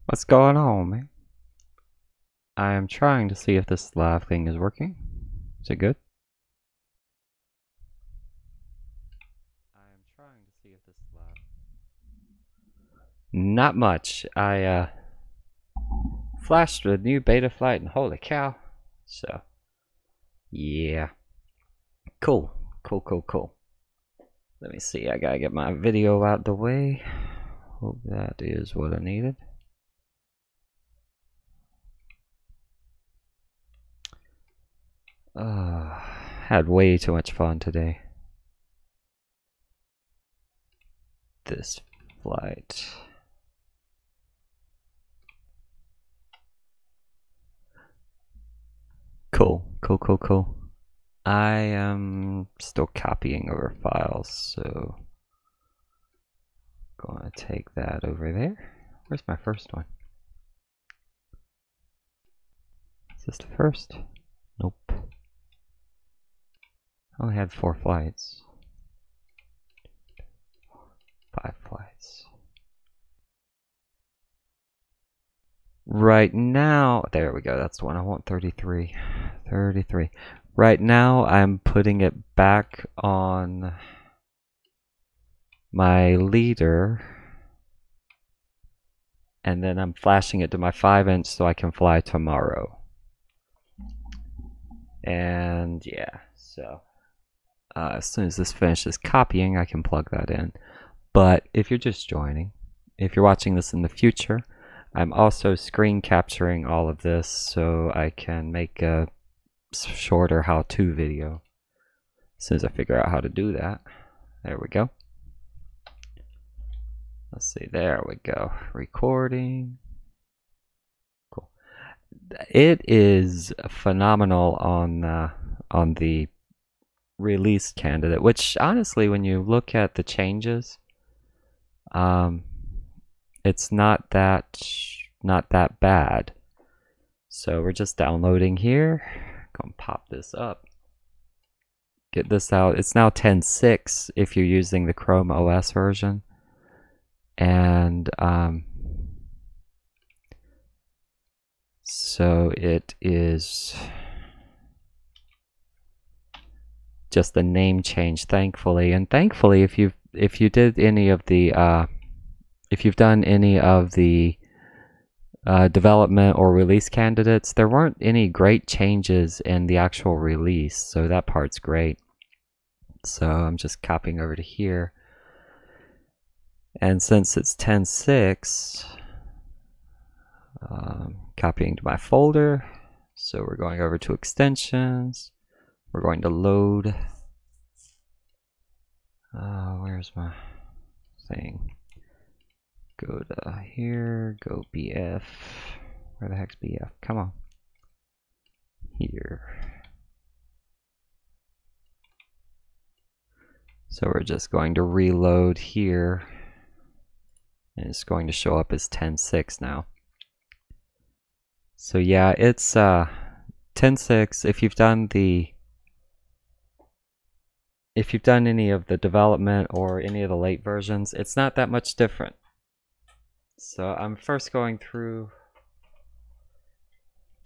What's going on, man? I am trying to see if this live thing is working. Is it good? I am trying to see if this live. Not much. I flashed a new Betaflight and holy cow. So, yeah. Cool. Cool. Let me see. I gotta get my video out the way. Hope that is what I needed. Had way too much fun today. This flight. Cool. I am still copying over files, so going to take that over there. Where's my first one? Is this the first? Nope. I only had 4 flights. 5 flights. Right now, there we go. That's the one I want. 33. Right now, I'm putting it back on my leader, and then I'm flashing it to my 5-inch so I can fly tomorrow. And yeah, so as soon as this finishes copying, I can plug that in. But if you're just joining, if you're watching this in the future, I'm also screen capturing all of this so I can make a shorter how-to video as soon as I figure out how to do that. There we go. Let's see, there we go. Recording. Cool. It is phenomenal on the release candidate, which honestly, when you look at the changes, it's not that bad. So we're just downloading here. Gonna pop this up. Get this out. It's now 10.6 if you're using the Chrome OS version. And so it is just the name change, thankfully. And thankfully, if you did any of the if you've done any of the development or release candidates, there weren't any great changes in the actual release, so that part's great. So I'm just copying over to here. And since it's 10.6, copying to my folder. So we're going over to extensions. We're going to load. Where's my thing? Go to here, go BF. Where the heck's BF? Come on. Here. So we're just going to reload here. And it's going to show up as 10.6 now. So yeah, it's 10.6. If you've done any of the development or any of the late versions, it's not that much different. So I'm first going through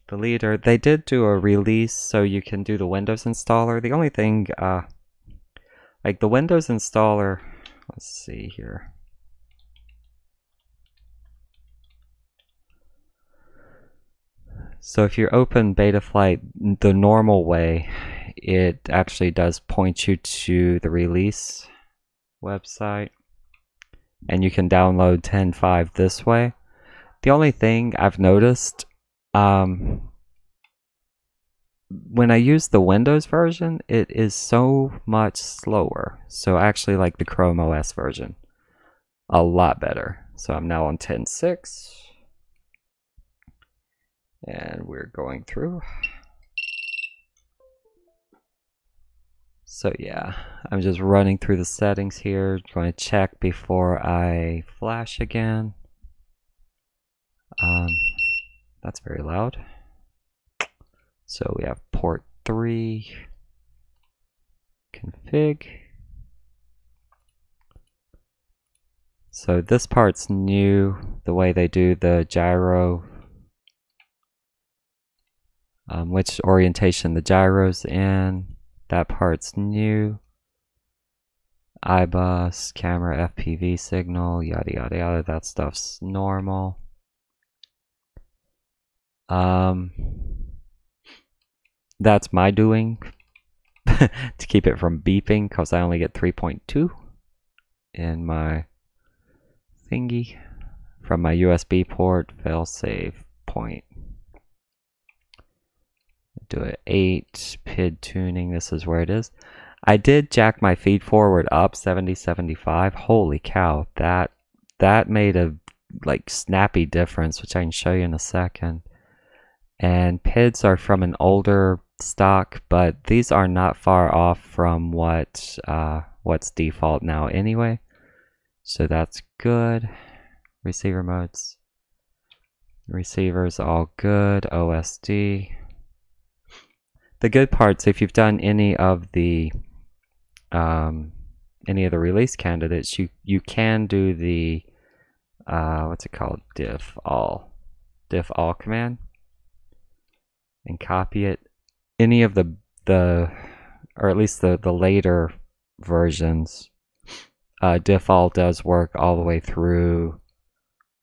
the leader. They did do a release so you can do the Windows installer. The only thing, like the Windows installer, let's see here. So if you open Betaflight the normal way, it actually does point you to the release website, and you can download 10.5 this way. The only thing I've noticed, when I use the Windows version, it is so much slower. So I actually like the Chrome OS version a lot better. So I'm now on 10.6. And we're going through. So yeah, I'm just running through the settings here, going to check before I flash again. That's very loud. So we have port 3, config. So this part's new, the way they do the gyro, which orientation the gyro's in. That part's new. iBus, camera, FPV signal, yada yada yada. That stuff's normal. That's my doing to keep it from beeping, because I only get 3.2 in my thingy from my USB port. Failsafe point. Do it 8 PID tuning. This is where it is. I did jack my feed forward up 70-75. Holy cow, that made a like snappy difference, which I can show you in a second. And PIDs are from an older stock, but these are not far off from what's default now anyway. So that's good. Receiver modes. Receivers all good. OSD. The good parts, if you've done any of the release candidates, you can do the what's it called, diff all command, and copy it. Any of the or at least the later versions, diff all does work all the way through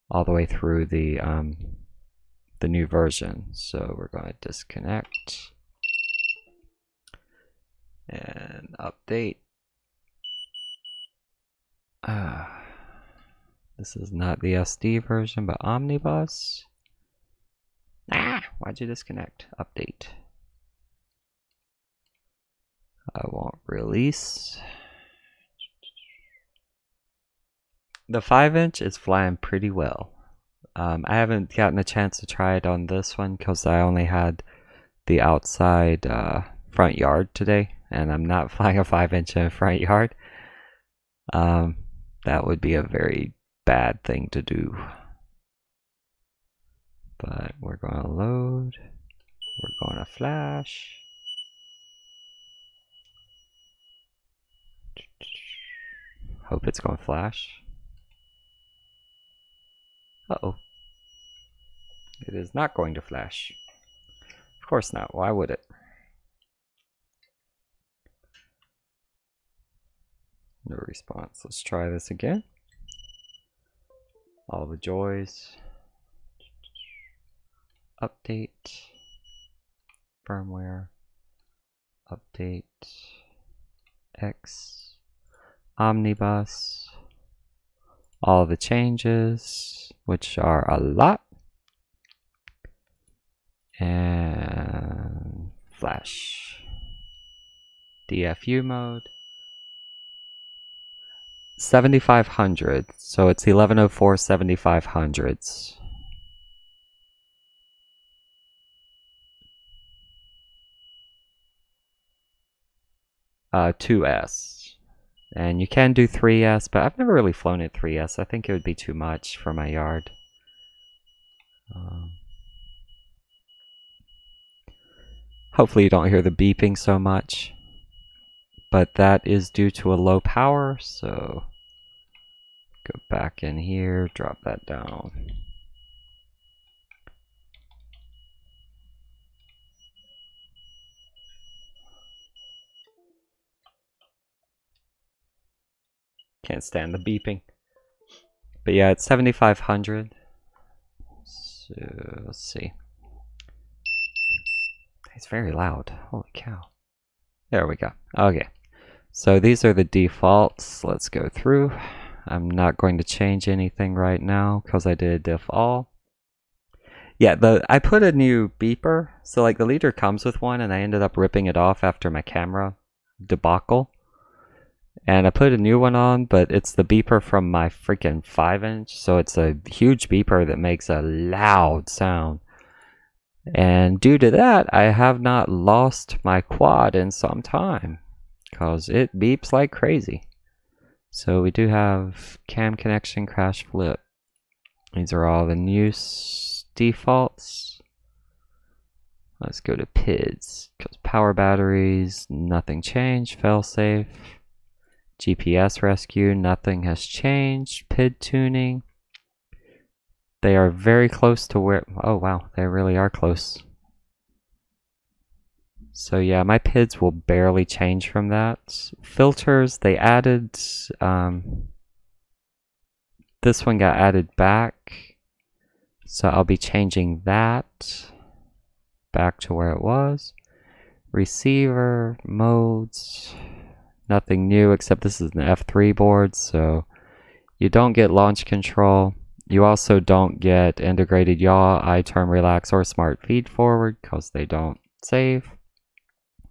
the new version. So we're going to disconnect and update. This is not the SD version, but Omnibus. Why'd you disconnect? Update. I won't release. The 5-inch is flying pretty well. I haven't gotten a chance to try it on this one because I only had the outside front yard today, and I'm not flying a 5-inch in a front yard. That would be a very bad thing to do. But we're going to load. We're going to flash. Hope it's going to flash. Uh-oh. It is not going to flash. Of course not. Why would it? No response. Let's try this again. All the joys. Update. Firmware. Update. X. Omnibus. All the changes, which are a lot. And flash. DFU mode. 7500, so it's 1104 7500s. Uh, 2S. And you can do 3S, but I've never really flown at 3S. I think it would be too much for my yard. Hopefully you don't hear the beeping so much. But that is due to a low power, so go back in here, drop that down. Can't stand the beeping. But yeah, it's 7500. So let's see. It's very loud. Holy cow. There we go. Okay. So these are the defaults. Let's go through. I'm not going to change anything right now because I did diff all. Yeah, I put a new beeper. So like the leader comes with one, and I ended up ripping it off after my camera debacle. And I put a new one on, but it's the beeper from my freaking 5-inch. So it's a huge beeper that makes a loud sound. And due to that, I have not lost my quad in some time, because it beeps like crazy. So we do have cam connection, crash flip. These are all the new defaults. Let's go to PIDs, because power batteries, nothing changed. Failsafe, GPS rescue, nothing has changed. PID tuning. They are very close to where, oh wow, they really are close. So yeah, my PIDs will barely change from that. Filters, they added, this one got added back. So I'll be changing that back to where it was. Receiver, modes, nothing new except this is an F3 board, so you don't get launch control. You also don't get integrated yaw, iTerm relax, or smart feed forward because they don't save.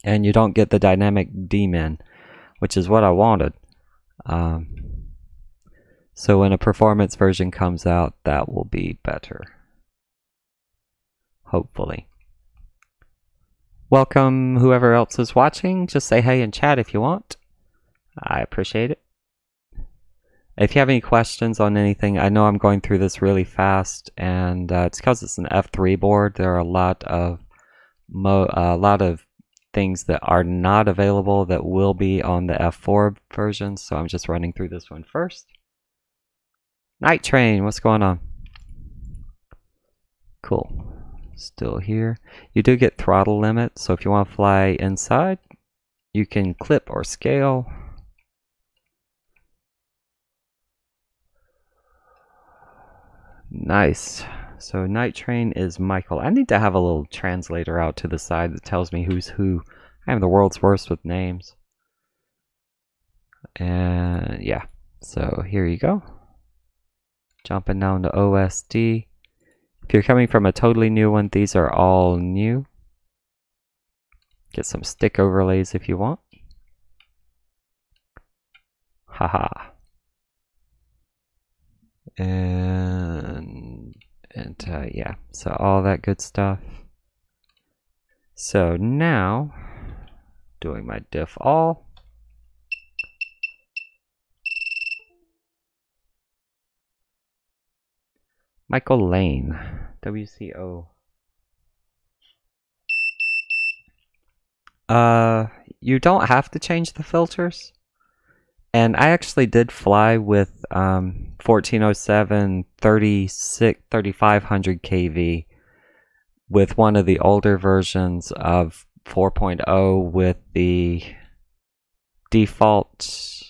And you don't get the dynamic D-min, which is what I wanted. So when a performance version comes out, that will be better. Hopefully. Welcome whoever else is watching. Just say hey in chat if you want. I appreciate it. If you have any questions on anything, I know I'm going through this really fast, and it's because it's an F3 board. There are a lot of things that are not available that will be on the F4 version, so I'm just running through this one first. Night Train, what's going on? Cool. Still here. You do get throttle limit, so if you want to fly inside, you can clip or scale. Nice. So Night Train is Michael. I need to have a little translator out to the side that tells me who's who. I am the world's worst with names. And yeah, so here you go. Jumping down to OSD. If you're coming from a totally new one, these are all new. Get some stick overlays if you want. Haha. And yeah, so all that good stuff. So now, doing my diff all. Michael Lane, WCO. You don't have to change the filters. And I actually did fly with 1407 3500 kV with one of the older versions of 4.0 with the default.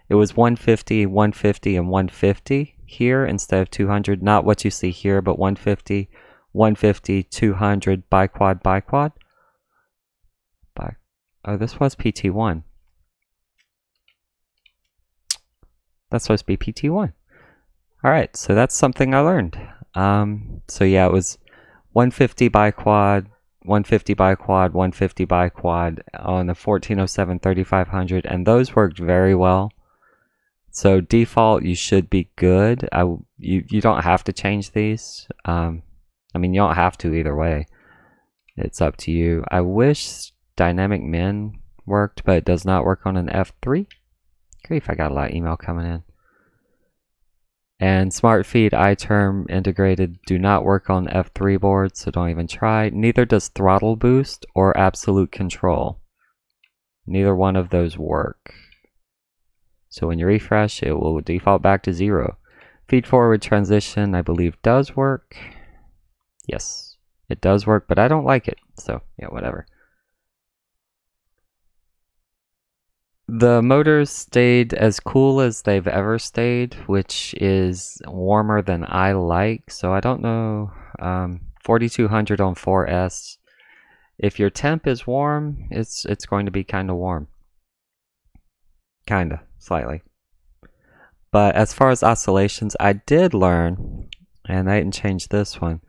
It was 150, 150, and 150 here instead of 200. Not what you see here, but 150, 150, 200, biquad, biquad. Oh, this was PT1. That's supposed to be PT1. Alright, so that's something I learned. So yeah, it was 150 biquad, 150 biquad, 150 biquad on the 1407 3500, and those worked very well. So default, you should be good. You don't have to change these. I mean, you don't have to either way. It's up to you. I wish dynamic min worked, but it does not work on an F3. Grief, I got a lot of email coming in. And smart feed, iTerm integrated do not work on F3 boards, so don't even try. Neither does throttle boost or absolute control. Neither one of those work. So when you refresh, it will default back to 0. Feed forward transition, I believe, does work. Yes, it does work, but I don't like it. So yeah, whatever. The motors stayed as cool as they've ever stayed, which is warmer than I like. So I don't know, 4200 on 4S. If your temp is warm, it's going to be kind of warm. Kinda, slightly. But as far as oscillations, I did learn, and I didn't change this one,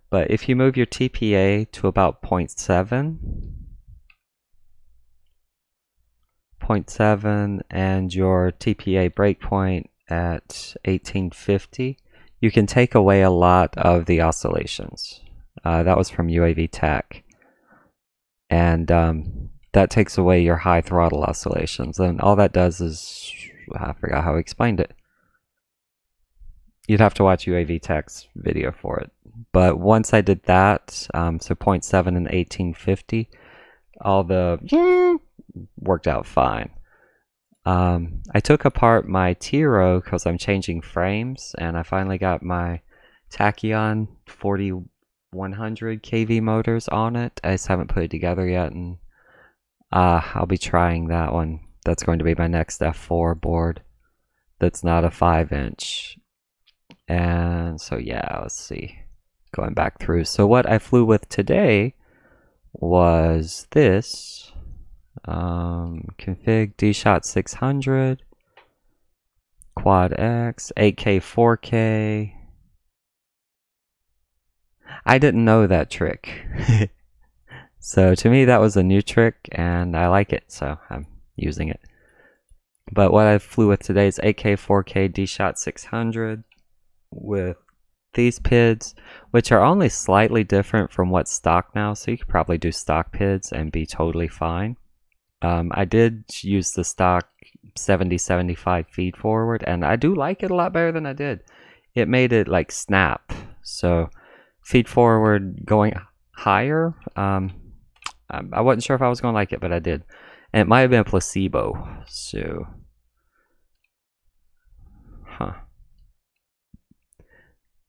but if you move your TPA to about 0.7 and your TPA breakpoint at 1850, you can take away a lot of the oscillations. That was from UAV Tech. And that takes away your high throttle oscillations. And all that does is, I forgot how I explained it. You'd have to watch UAV Tech's video for it. But once I did that, so 0.7 and 1850, all the worked out fine. I took apart my Tiro because I'm changing frames, and I finally got my Tachyon 4100 kV motors on it. I just haven't put it together yet, and I'll be trying that one. That's going to be my next F4 board. That's not a 5-inch. And so yeah, let's see. Going back through. So what I flew with today was this. Config D-Shot 600, Quad X, 8K, 4K. I didn't know that trick. So to me that was a new trick and I like it, so I'm using it. But what I flew with today is 8K, 4K D-Shot 600 with these PIDs, which are only slightly different from what's stock now, so you could probably do stock PIDs and be totally fine. I did use the stock 70-75 feed forward, and I do like it a lot better than I did. It made it like snap. So feed forward going higher, I wasn't sure if I was going to like it, but I did. And it might have been a placebo. So,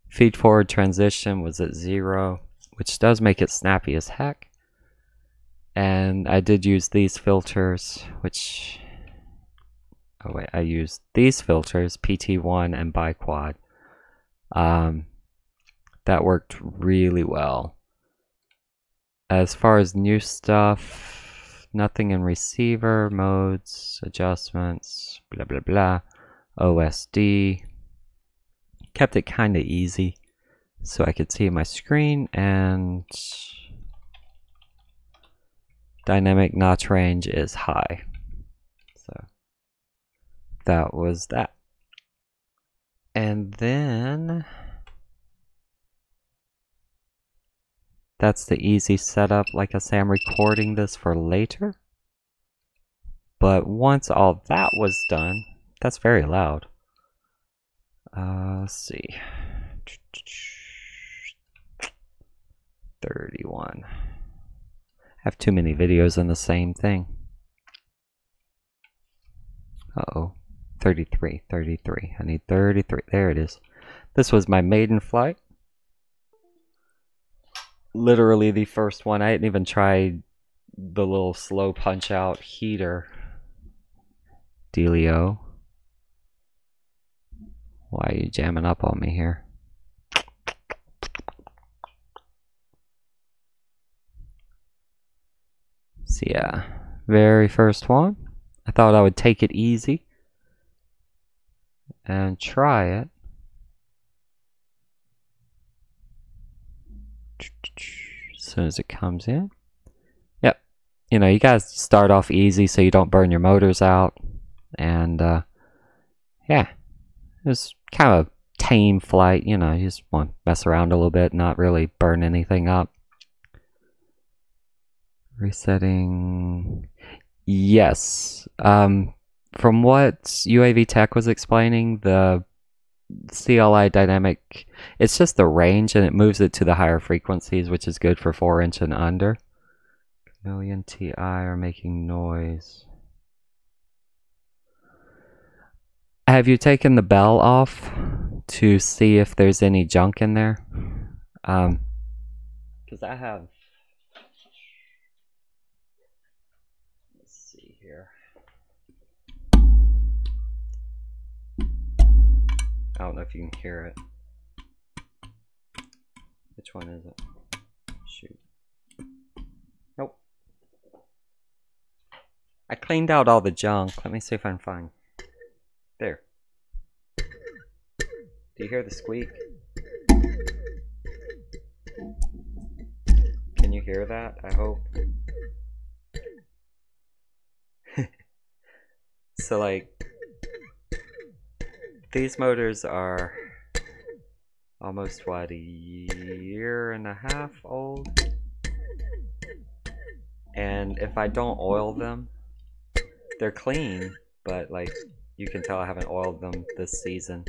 feed forward transition was at 0, which does make it snappy as heck. And I did use these filters, which, oh wait, I used these filters, PT1 and Biquad. That worked really well. As far as new stuff, nothing in receiver, modes, adjustments, blah blah blah, OSD. Kept it kind of easy so I could see my screen, and dynamic notch range is high. So that was that. And then that's the easy setup. Like I say, I'm recording this for later. But once all that was done, that's very loud. Let's see. 31. I have too many videos on the same thing. Uh-oh. 33. I need 33. There it is. This was my maiden flight. Literally the first one. I hadn't even tried the little slow punch out heater dealio. Why are you jamming up on me here? So yeah, very first one. I thought I would take it easy and try it. As soon as it comes in. Yep. You know, you guys start off easy so you don't burn your motors out. And yeah, it was kind of a tame flight. You know, you just want to mess around a little bit, not really burn anything up. Resetting. Yes. From what UAV Tech was explaining, the CLI dynamic, it's just the range and it moves it to the higher frequencies, which is good for 4-inch and under. Chameleon TI are making noise. Have you taken the bell off to see if there's any junk in there? Because I have. Let's see here. I don't know if you can hear it. Which one is it? Shoot. Nope. I cleaned out all the junk. Let me see if I can find. There. Do you hear the squeak? Can you hear that? I hope. So like, these motors are almost, what, a year and a half old? And if I don't oil them, they're clean, but like, you can tell I haven't oiled them this season.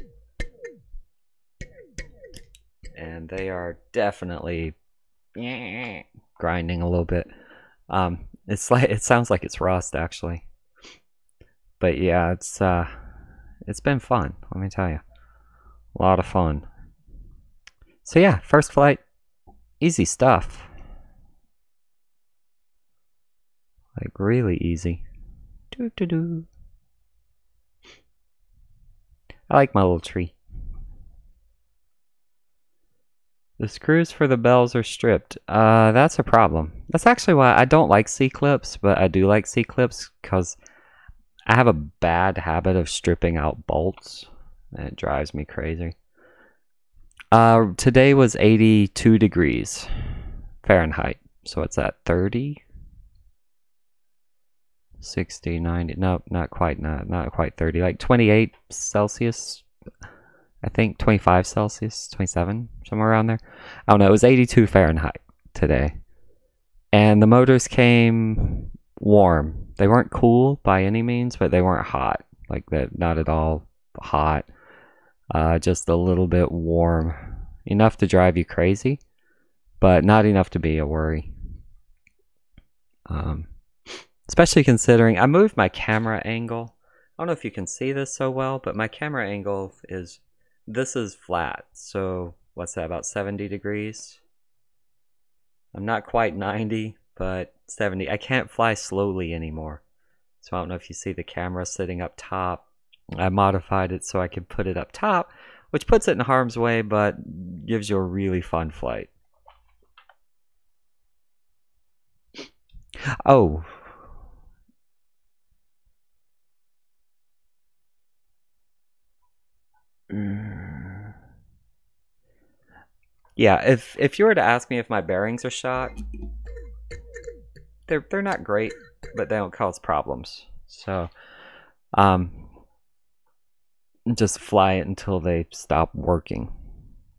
And they are definitely grinding a little bit. It's like, it sounds like it's rust actually. But yeah, it's been fun, let me tell you. A lot of fun. So yeah, first flight, easy stuff. Like really easy. Doo-doo-doo. I like my little tree. The screws for the bells are stripped. That's a problem. That's actually why I don't like C-clips, but I do like C-clips because I have a bad habit of stripping out bolts. And it drives me crazy. Today was 82 degrees Fahrenheit. So what's that, 30? 60, 90, no, not quite 30, like 28 Celsius, I think 25 Celsius, 27, somewhere around there. I don't know, it was 82 Fahrenheit today. And the motors came warm. They weren't cool by any means, but they weren't hot. Like that, not at all hot. Just a little bit warm. Enough to drive you crazy, but not enough to be a worry. Especially considering I moved my camera angle. I don't know if you can see this so well, but my camera angle is, this is flat. So what's that, about 70 degrees? I'm not quite 90, but 70. I can't fly slowly anymore. So I don't know if you see the camera sitting up top. I modified it so I can put it up top, which puts it in harm's way, but gives you a really fun flight. Oh. Yeah, if you were to ask me if my bearings are shot, they're not great, but they don't cause problems. So, just fly it until they stop working.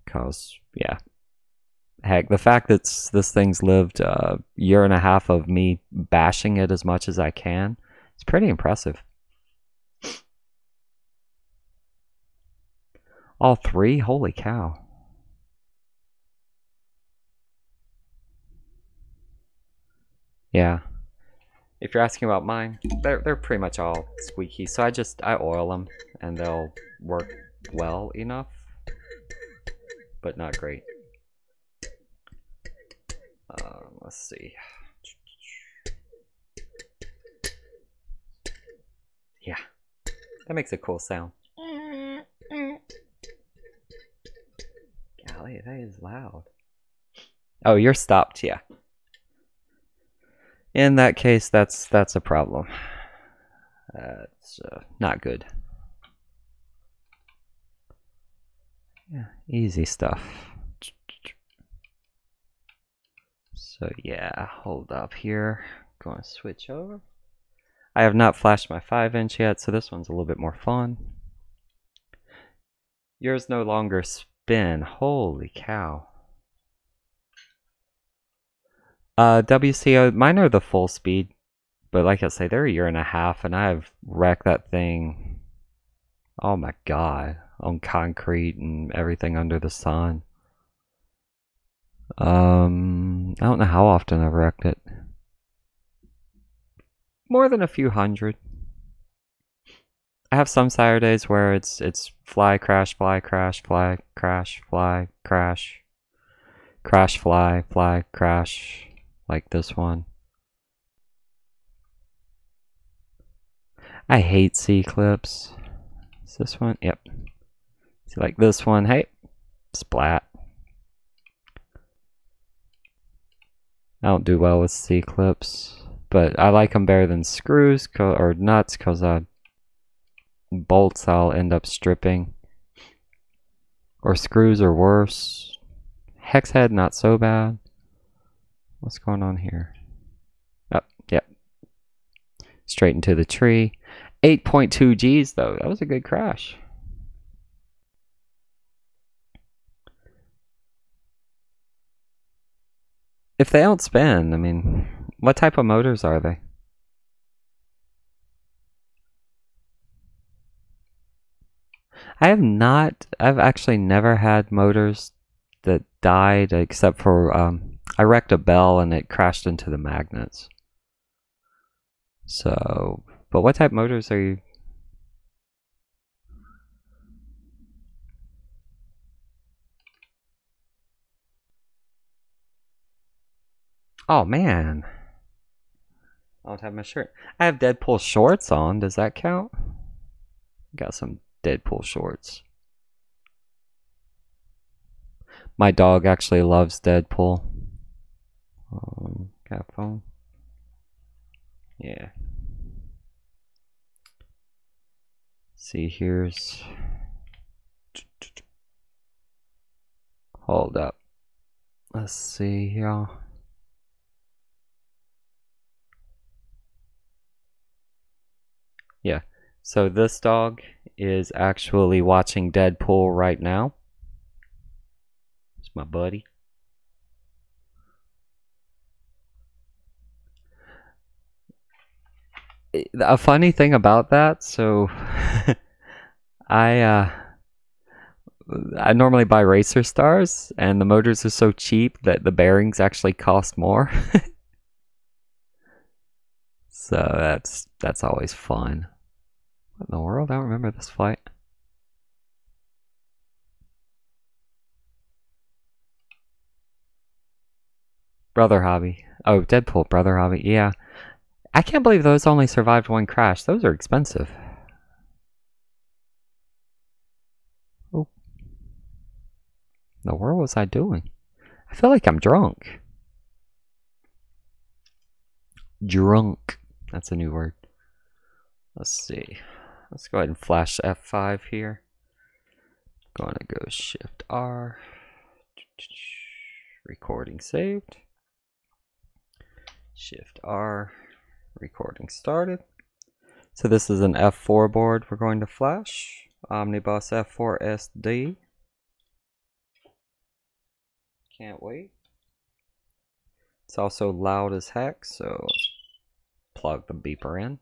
Cause yeah, heck, the fact that this thing's lived a year and a half of me bashing it as much as I can, it's pretty impressive. All three? Holy cow. Yeah. If you're asking about mine, they're pretty much all squeaky. So I oil them and they'll work well enough, but not great. Let's see. Yeah, that makes a cool sound. Golly, that is loud. Oh, you're stopped, yeah. In that case, that's a problem. That's not good. Yeah, easy stuff. So yeah, hold up here. Going to switch over. I have not flashed my 5-inch yet, so this one's a little bit more fun. Yours no longer spin. Holy cow. WCO, mine are the full speed, but like I say, they're a year and a half, and I've wrecked that thing, oh my god, on concrete and everything under the sun. I don't know how often I've wrecked it. More than a few hundred. I have some Saturdays where it's fly, crash, fly, crash, fly, crash, fly, crash, crash, fly, crash, like this one. I hate C-clips. Is this one? Yep. See, like this one, hey, splat. I don't do well with C-clips, but I like them better than screws or nuts because bolts I'll end up stripping. Or screws are worse. Hex head, not so bad. What's going on here? Oh, yep. Straight into the tree. 8.2 Gs though. That was a good crash. If they don't spin, I mean, what type of motors are they? I've actually never had motors that died except for, I wrecked a bell and it crashed into the magnets. So, but what type motors are you Oh man. I don't have my shirt. I have Deadpool shorts on. Does that count? Got some Deadpool shorts. My dog actually loves Deadpool. Got a phone? Yeah. See, here's... Hold up. Let's see here. Yeah. So this dog is actually watching Deadpool right now. It's my buddy. A funny thing about that, so I normally buy racer stars, and the motors are so cheap that the bearings actually cost more. So that's always fun. What in the world? I don't remember this flight. Brother Hobby. Oh, Deadpool Brother Hobby. Yeah. I can't believe those only survived one crash. Those are expensive. Oh. The world was I doing? I feel like I'm drunk. Drunk. That's a new word. Let's see. Let's go ahead and flash F5 here. Gonna go Shift R. Recording saved. Shift R. Recording started. So this is an F4 board we're going to flash. Omnibus F4 SD. Can't wait. It's also loud as heck, so plug the beeper in.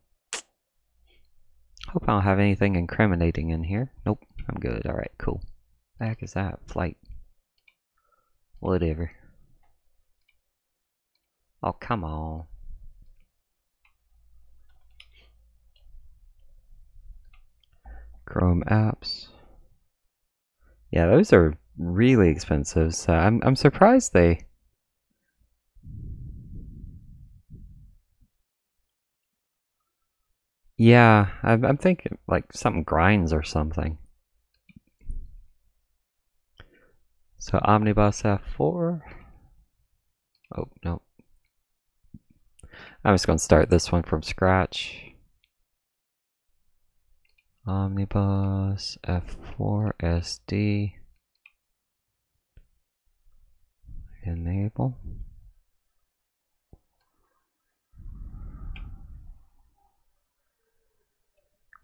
Hope I don't have anything incriminating in here. Nope, I'm good. Alright, cool. What the heck is that? Flight. Whatever. Oh, come on. Chrome apps. Yeah, those are really expensive, so I'm surprised they... Yeah, I'm thinking like something grinds or something. So Omnibus F4. Oh, no. I'm just going to start this one from scratch. Omnibus F4 SD. Enable.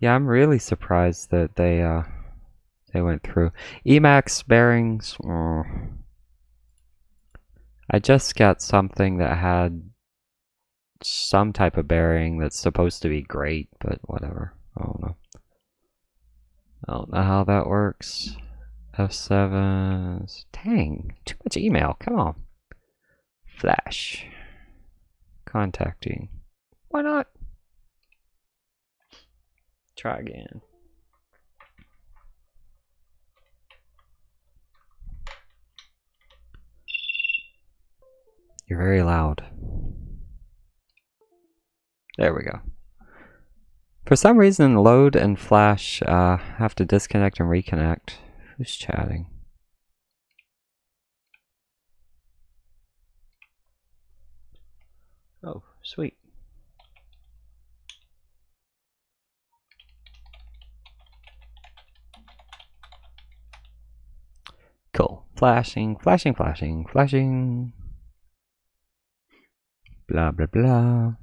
Yeah, I'm really surprised that they went through. Emax bearings. I just got something that had some type of bearing that's supposed to be great, but whatever. I don't know. I don't know how that works. F7s. Dang, too much email. Come on. Flash. Contacting. Why not? Try again. You're very loud. There we go. For some reason, load and flash have to disconnect and reconnect. Who's chatting? Oh, sweet. Cool. Flashing, flashing, flashing, flashing. Blah, blah, blah.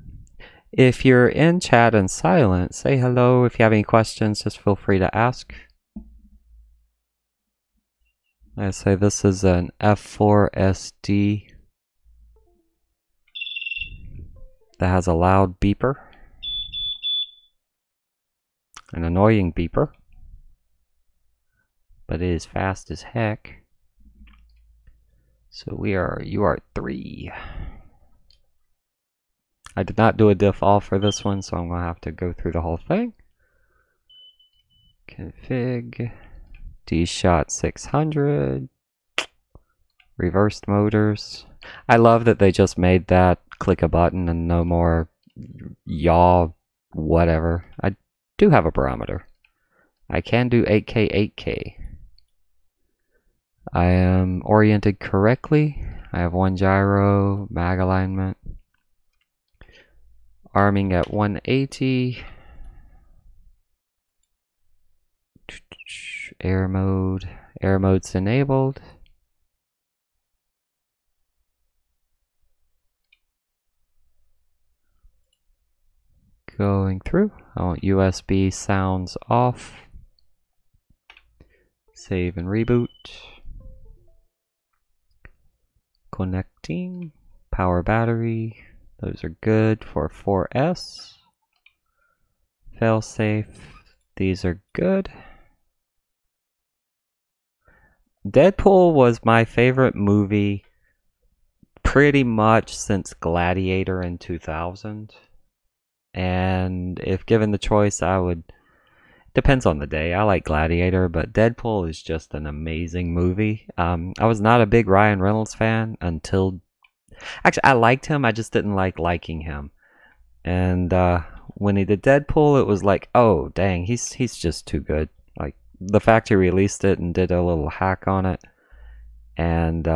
If you're in chat and silent, say hello. If you have any questions, just feel free to ask. I say this is an F4 SD that has a loud beeper. An annoying beeper. But it is fast as heck. So you are 3. I did not do a diff all for this one, so I'm going to have to go through the whole thing. Config, dshot 600, Reversed motors. I love that they just made that click a button and no more yaw whatever. I do have a barometer. I can do 8K, 8K. I am oriented correctly. I have one gyro, mag alignment. Arming at 180. Air mode. Air mode's enabled. Going through. I want USB sounds off. Save and reboot. Connecting. Power battery. Those are good for 4S. Failsafe. These are good. Deadpool was my favorite movie pretty much since Gladiator in 2000. And if given the choice, I would... Depends on the day. I like Gladiator, but Deadpool is just an amazing movie. I was not a big Ryan Reynolds fan until... Actually, I liked him. I just didn't like liking him. And when he did Deadpool, it was like, oh, dang, he's just too good. Like, the fact he released it and did a little hack on it. And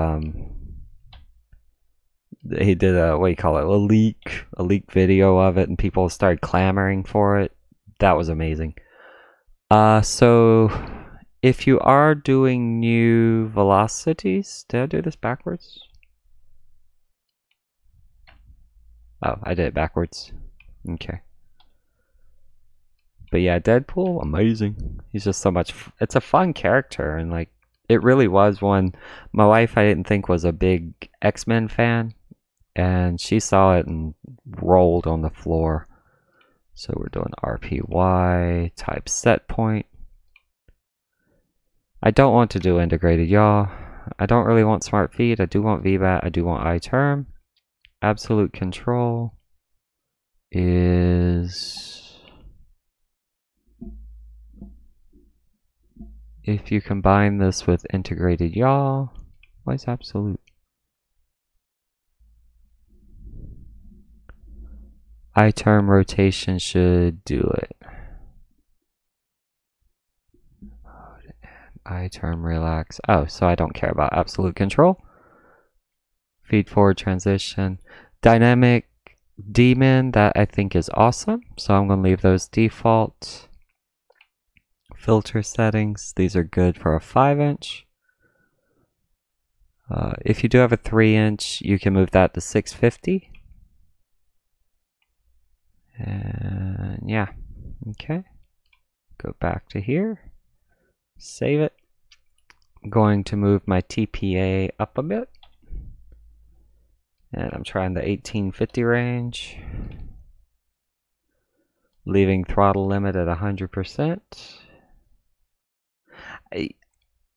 he did a, what do you call it, a leak video of it, and people started clamoring for it. That was amazing. So if you are doing new velocities, did I do this backwards? Oh, I did it backwards. Okay. But yeah, Deadpool, amazing. He's just so much, it's a fun character, and like, it really was one. My wife, I didn't think was a big X-Men fan, and she saw it and rolled on the floor. So we're doing RPY, type set point. I don't want to do integrated yaw. I don't really want smart feed. I do want VBAT. I do want iTerm. Absolute control is... If you combine this with integrated yaw, why is absolute? iTerm rotation should do it. iTerm relax. Oh, so I don't care about absolute control. Feed forward transition. Dynamic D-min, that I think is awesome. So I'm going to leave those default. Filter settings, these are good for a 5-inch. If you do have a 3-inch, you can move that to 650. And yeah, okay. Go back to here. Save it. I'm going to move my TPA up a bit. And I'm trying the 1850 range. Leaving throttle limit at 100%.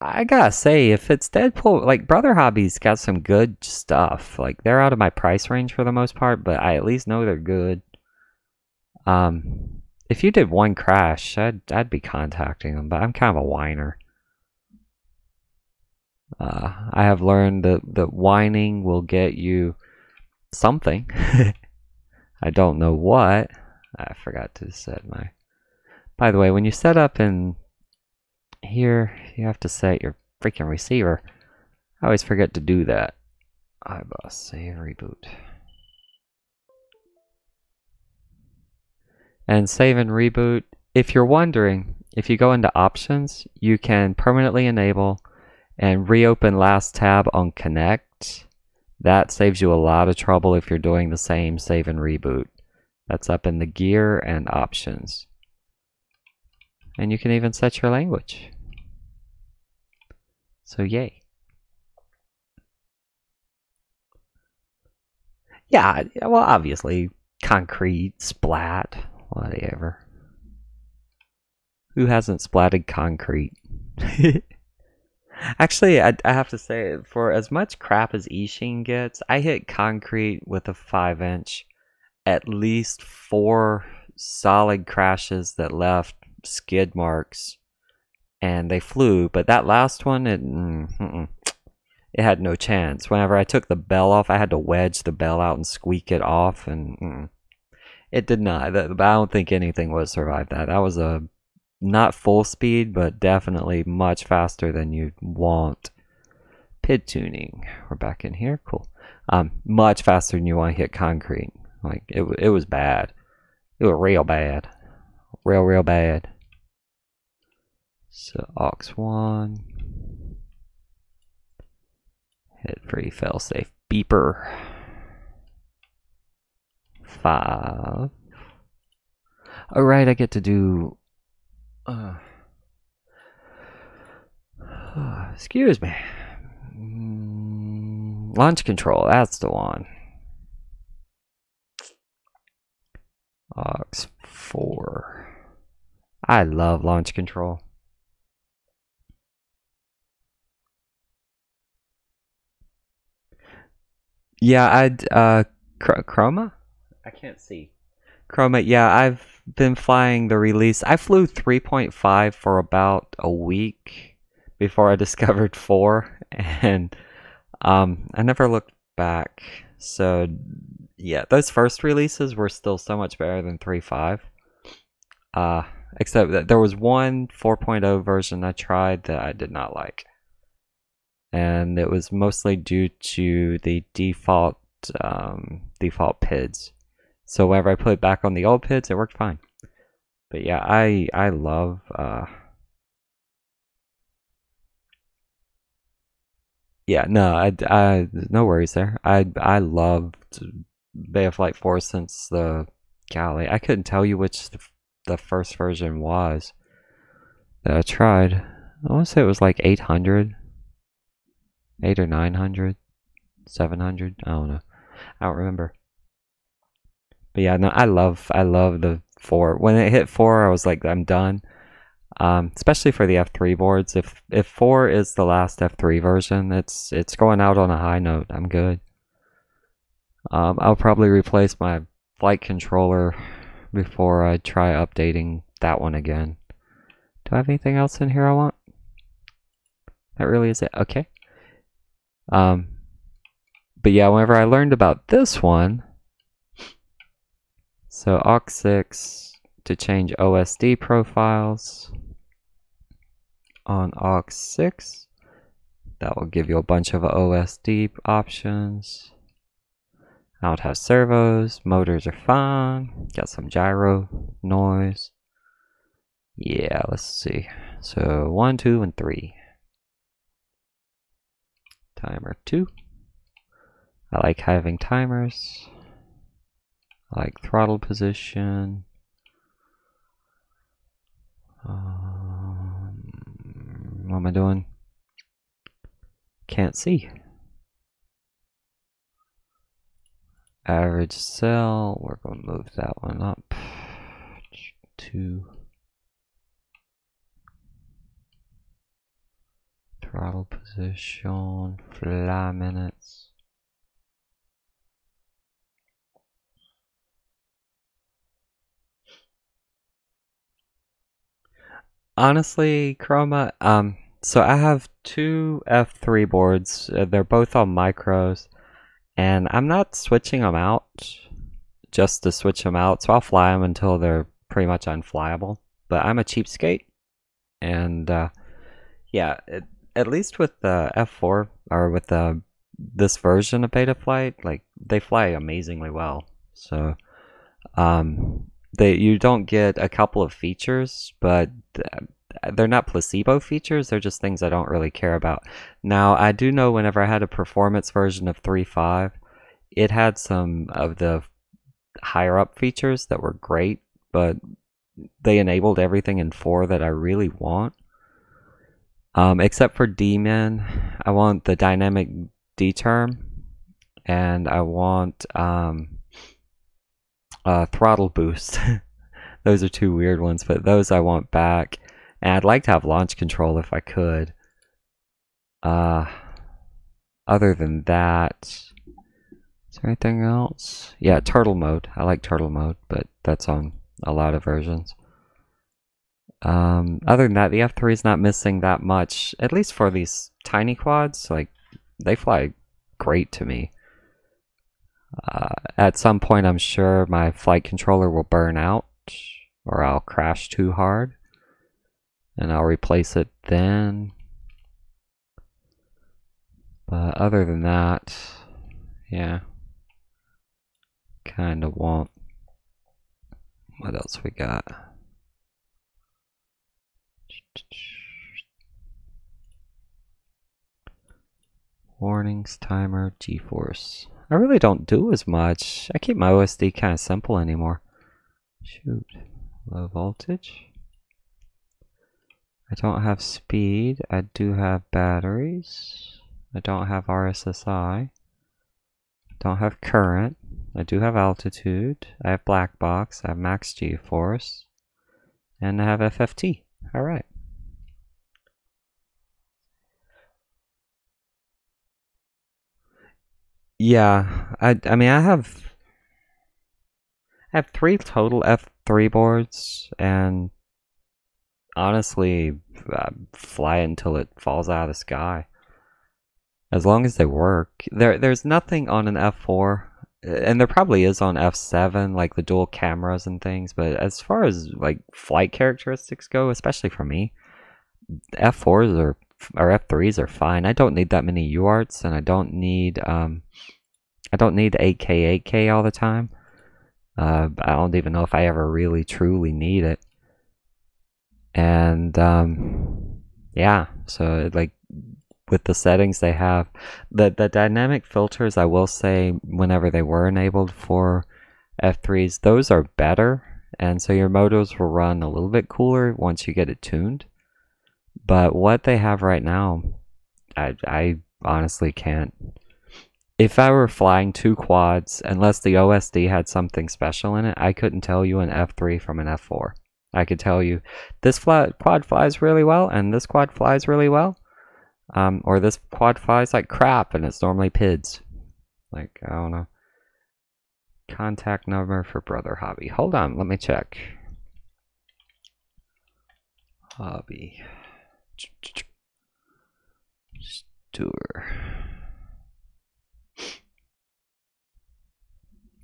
I gotta say, if it's Deadpool, like Brother Hobby's got some good stuff. Like, they're out of my price range for the most part, but I at least know they're good. If you did one crash, I'd be contacting them, but I'm kind of a whiner. I have learned that whining will get you something. I don't know what. I forgot to set my... By the way, when you set up in here, you have to set your freaking receiver. I always forget to do that. iBus, save, reboot. And save and reboot. If you're wondering, if you go into options, you can permanently enable and reopen last tab on Connect. That saves you a lot of trouble if you're doing the same save and reboot. That's up in the gear and options. And you can even set your language. So yay. Yeah, well, obviously, concrete, splat, whatever. Who hasn't splatted concrete? Actually, I have to say, for as much crap as Ishin gets, I hit concrete with a 5-inch at least 4 solid crashes that left skid marks, and they flew. But that last one, it had no chance. Whenever I took the bell off, I had to wedge the bell out and squeak it off, and it did not. I don't think anything would survive that. That was a not full speed, but definitely much faster than you'd want. PID tuning. We're back in here. Cool. Much faster than you want to hit concrete. Like it was bad. It was real bad. Real bad. So aux 1. Hit free failsafe beeper. 5. Alright, I get to do excuse me. Launch control, that's the one. aux 4. I love launch control. Yeah, Chroma? I can't see. Chroma, yeah, I've been flying the release. I flew 3.5 for about a week before I discovered 4, and I never looked back. So yeah, those first releases were still so much better than 3.5. Except that there was one 4.0 version I tried that I did not like. And it was mostly due to the default PIDs. So whenever I put it back on the old PIDs, it worked fine. But yeah, I love yeah, no, I no worries there. I loved Betaflight 4 since the golly, I couldn't tell you which the first version was that I tried. I want to say it was like 800. 8 or 900, 700. I don't know. I don't remember. But yeah, no, I love the 4. When it hit 4, I was like, I'm done. Especially for the F3 boards. If 4 is the last F3 version, it's going out on a high note. I'm good. I'll probably replace my flight controller before I try updating that one again. Do I have anything else in here I want? That really is it. Okay. But yeah, whenever I learned about this one, so aux 6 to change OSD profiles on aux 6, that will give you a bunch of OSD options. I don't have servos, motors are fine, got some gyro noise. Yeah, let's see. So 1, 2, and 3. Timer 2. I like having timers. I like throttle position. What am I doing? Can't see. Average cell. We're going to move that one up to throttle position, fly minutes. Honestly, Chroma, so I have 2 F3 boards. They're both on micros, and I'm not switching them out just to switch them out. So I'll fly them until they're pretty much unflyable. But I'm a cheapskate, and yeah, at least with the F4 or with this version of Betaflight, like they fly amazingly well. So you don't get a couple of features, but they're not placebo features. They're just things I don't really care about. Now, I do know whenever I had a performance version of 3.5, it had some of the higher up features that were great, but they enabled everything in 4 that I really want. Except for D-Min, I want the dynamic D-term, and I want throttle boost. Those are 2 weird ones, but those I want back. And I'd like to have launch control if I could. Other than that, is there anything else? Yeah, turtle mode. I like turtle mode, but that's on a lot of versions. Other than that, the F3 is not missing that much, at least for these tiny quads. Like, they fly great to me. At some point, I'm sure my flight controller will burn out, or I'll crash too hard, and I'll replace it then. But other than that, yeah, kind of won't. What else we got? Warnings, timer, G-force. I really don't do as much. I keep my OSD kind of simple anymore. Shoot. Low voltage. I don't have speed. I do have batteries. I don't have RSSI. Don't have current. I do have altitude. I have black box. I have max G-force. And I have FFT. Alright. Yeah, I mean I have 3 total F3 boards, and honestly fly until it falls out of the sky. As long as they work. There's nothing on an F4, and there probably is on F7, like the dual cameras and things, but as far as like flight characteristics go, especially for me, F4s or F3s are fine. I don't need that many UARTs, and I don't need 8K all the time. I don't even know if I ever really truly need it. And yeah, so like with the settings they have, the dynamic filters, I will say, whenever they were enabled for F3s, those are better, and so your motors will run a little bit cooler once you get it tuned. But what they have right now, I honestly can't. If I were flying 2 quads, unless the OSD had something special in it, I couldn't tell you an F3 from an F4. I could tell you this quad flies really well, and this quad flies really well. Or this quad flies like crap, and it's normally PIDs. Like, I don't know. Contact number for Brother Hobby. Hold on, let me check. Hobby. Tour.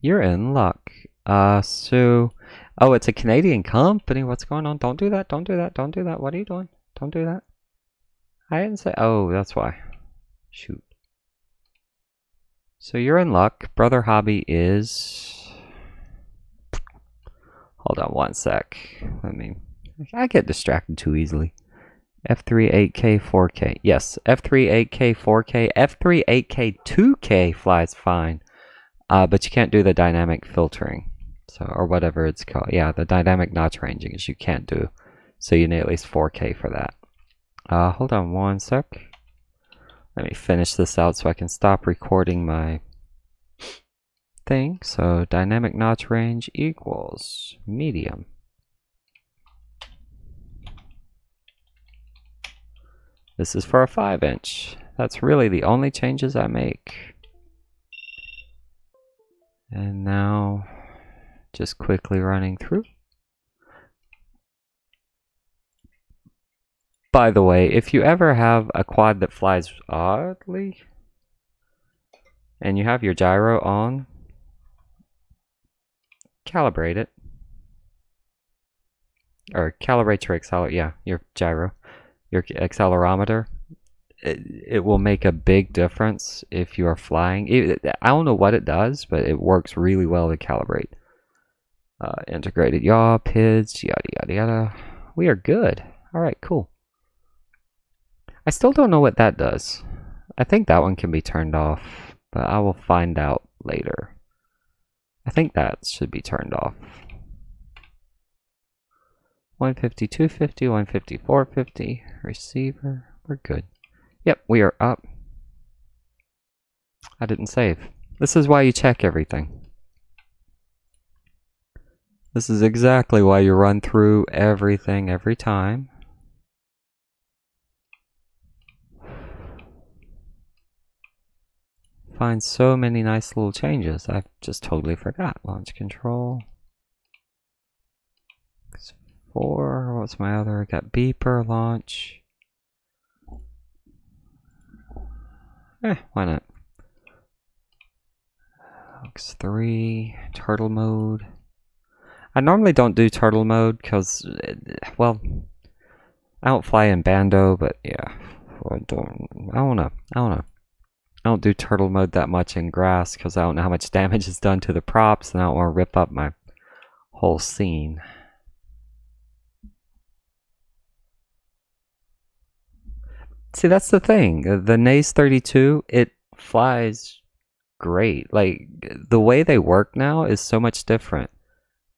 You're in luck. So, oh, it's a Canadian company. What's going on? Don't do that. Don't do that. Don't do that. What are you doing? Don't do that. I didn't say. Oh, that's why. Shoot. So you're in luck. Brother Hobby is. Hold on one sec. I get distracted too easily. F3 8K 4K. Yes, F3 8K 4K. F3 8K 2K flies fine. But you can't do the dynamic filtering, so, or whatever it's called. Yeah, the dynamic notch ranging is you can't do. So you need at least 4K for that. Hold on one sec. Let me finish this out so I can stop recording my thing. So dynamic notch range equals medium. This is for a 5-inch. That's really the only changes I make. And now, just quickly running through. By the way, if you ever have a quad that flies oddly, and you have your gyro on, calibrate it. Or calibrate your gyro, your accelerometer. It will make a big difference if you are flying. I don't know what it does, but it works really well to calibrate. Integrated yaw, PIDs, yada yada yada. We are good. Alright, cool. I still don't know what that does. I think that one can be turned off, but I will find out later. I think that should be turned off. 150, 250, 150, 450. Receiver. We're good. Yep, we are up. I didn't save. This is why you check everything. This is exactly why you run through everything every time. Find so many nice little changes. I just totally forgot. Launch control. 4. What's my other? I got beeper, launch. Why not? X3, turtle mode. I normally don't do turtle mode because, well, I don't fly in bando, but yeah, I don't do turtle mode that much in grass because I don't know how much damage is done to the props, and I don't want to rip up my whole scene. See, that's the thing. The Naze 32, it flies great. Like, the way they work now is so much different.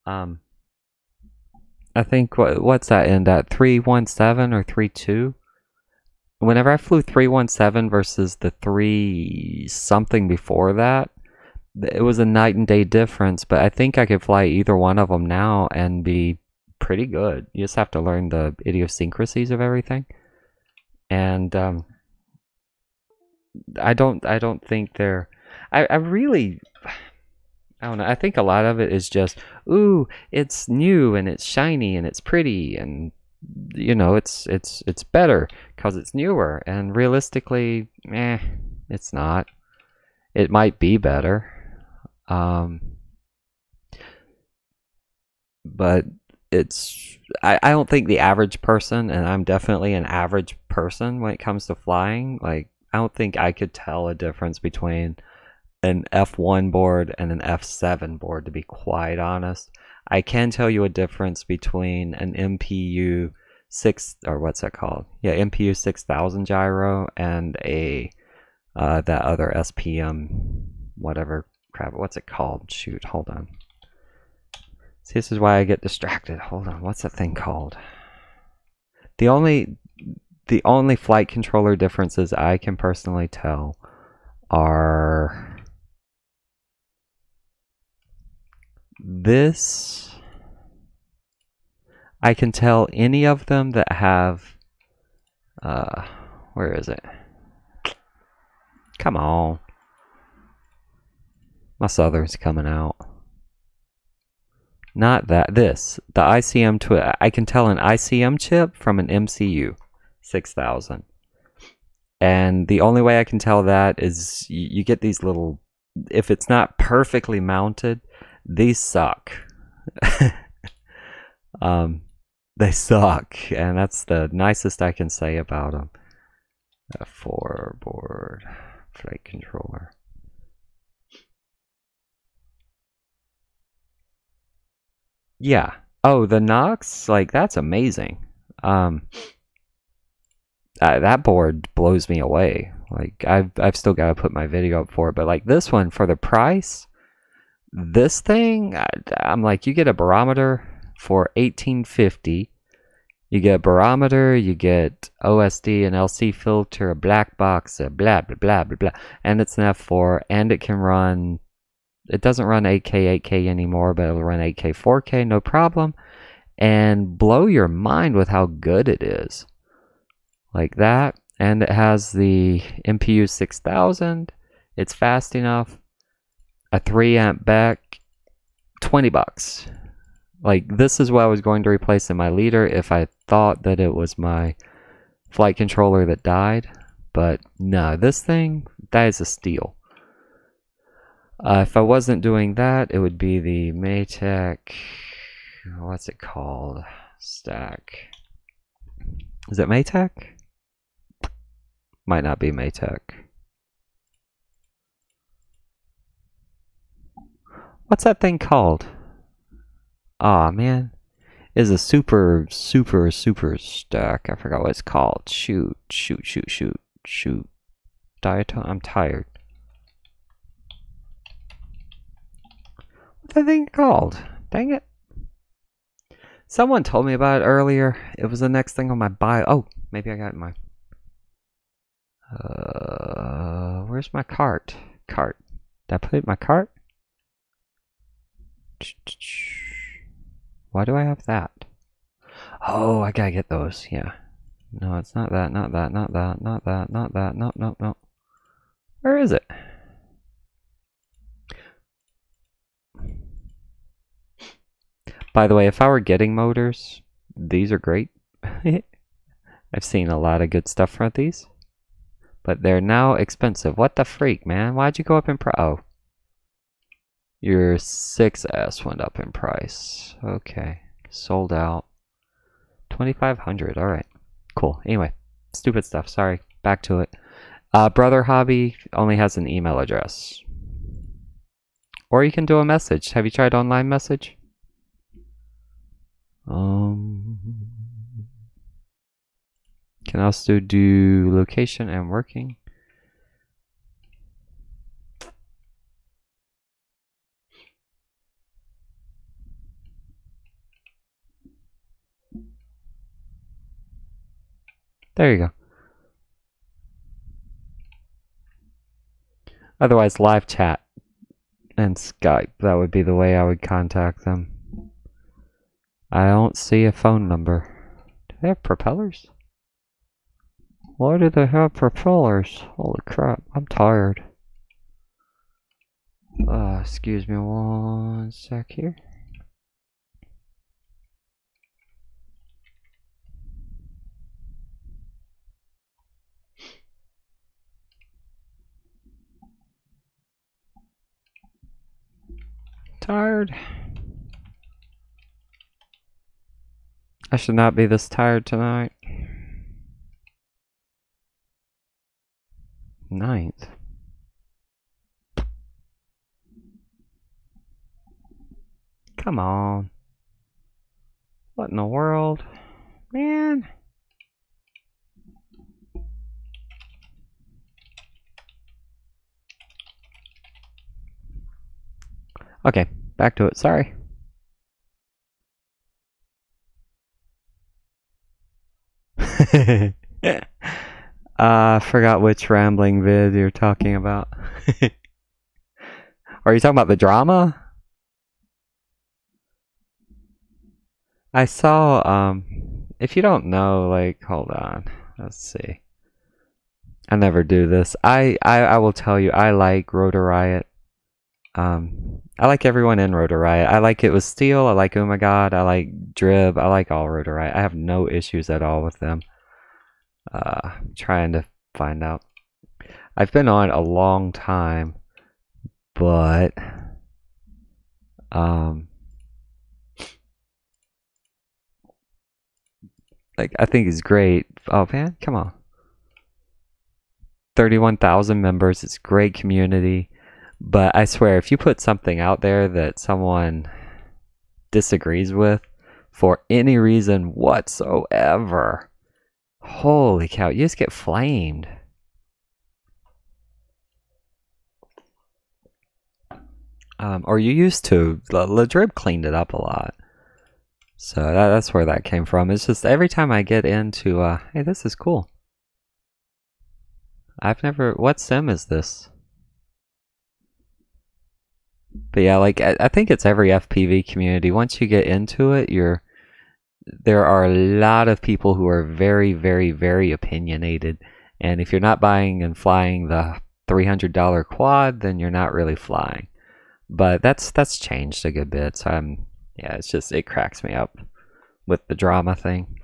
I think, what's that end at? 317 or 32? Whenever I flew 317 versus the 3 something before that, it was a night and day difference, but I think I could fly either one of them now and be pretty good. You just have to learn the idiosyncrasies of everything. And I don't think they're I really, I don't know. I think a lot of it is just, ooh, it's new and it's shiny and it's pretty, and you know, it's better because it's newer. And realistically, it's not. It might be better, but it's. I don't think the average person, and I'm definitely an average person when it comes to flying. Like, I don't think I could tell a difference between an F1 board and an F7 board, to be quite honest. I can tell you a difference between an MPU 6, or what's that called? Yeah, MPU 6000 gyro and a that other SPM whatever crap. What's it called? Shoot, hold on. See, this is why I get distracted. Hold on, what's that thing called? The only flight controller differences I can personally tell are this. I can tell any of them that have where is it? Come on. My Southern's coming out. Not that. This. The ICM I can tell an ICM chip from an MCU 6000. And the only way I can tell that is you get these little, if it's not perfectly mounted, these suck. They suck, and that's the nicest I can say about them. A 4-board flight controller. Yeah. Oh, the Nox, like, that's amazing. That board blows me away. Like, I've still got to put my video up for it, but like this one, for the price, this thing, I'm like, you get a barometer for $18.50. You get a barometer, you get OSD, an LC filter, a black box, a blah blah blah blah blah, and it's an F4, and it can run. It doesn't run 8K anymore, but it'll run 8K 4K, no problem, and blow your mind with how good it is. Like that, and it has the MPU 6000. It's fast enough. A 3 amp back, $20. Like, this is what I was going to replace in my leader if I thought that it was my flight controller that died. But no, this thing, that is a steal. If I wasn't doing that, it would be the Maytech, what's it called? Stack. Is it Maytech? Might not be Maytech. What's that thing called? Aw, man. It's a super stack. I forgot what it's called. Shoot. Diatone? I'm tired. What's that thing called? Dang it. Someone told me about it earlier. It was the next thing on my bio. Oh, maybe I got my... where's my cart? Did I put it in my cart? Why do I have that? Oh, I gotta get those. Yeah. No, it's not that. Not that. No. Where is it? By the way, if I were getting motors, these are great. I've seen a lot of good stuff from these. but they're now expensive. What the freak, man? Why'd you go up in price? Oh. Your 6S went up in price. Okay. Sold out. 2,500. Alright. Cool. Anyway. Stupid stuff. Sorry. Back to it. Brother Hobby only has an email address. Or you can do a message. Have you tried online message? Can also do location and working. There you go. Otherwise, live chat and Skype. That would be the way I would contact them. I don't see a phone number. Do they have propellers? Why do they have propellers? Holy crap, I'm tired. Excuse me one sec here. Tired. I should not be this tired tonight. 9th. Come on. What in the world? Man. Okay, back to it. Sorry. I forgot which rambling vid you're talking about. Are you talking about the drama? I saw, if you don't know, like, hold on. Let's see. I never do this. I will tell you, I like Rotor Riot. I like everyone in Rotor Riot. I like It Was Steel. I like Oh My God. I like Drib. I like all Rotor Riot. I have no issues at all with them. Trying to find out. I've been on a long time, but like I think he's great. Oh man, come on. 31,000 members. It's a great community. But I swear, if you put something out there that someone disagrees with for any reason whatsoever, holy cow, you just get flamed. Or you used to. Ladrib cleaned it up a lot. So that's where that came from. It's just every time I get into, hey, this is cool. I've never, what sim is this? But yeah, like, I think it's every FPV community. Once you get into it, there are a lot of people who are very, very, very opinionated. And if you're not buying and flying the $300 quad, then you're not really flying. But that's changed a good bit. So yeah, it's just, it cracks me up with the drama thing.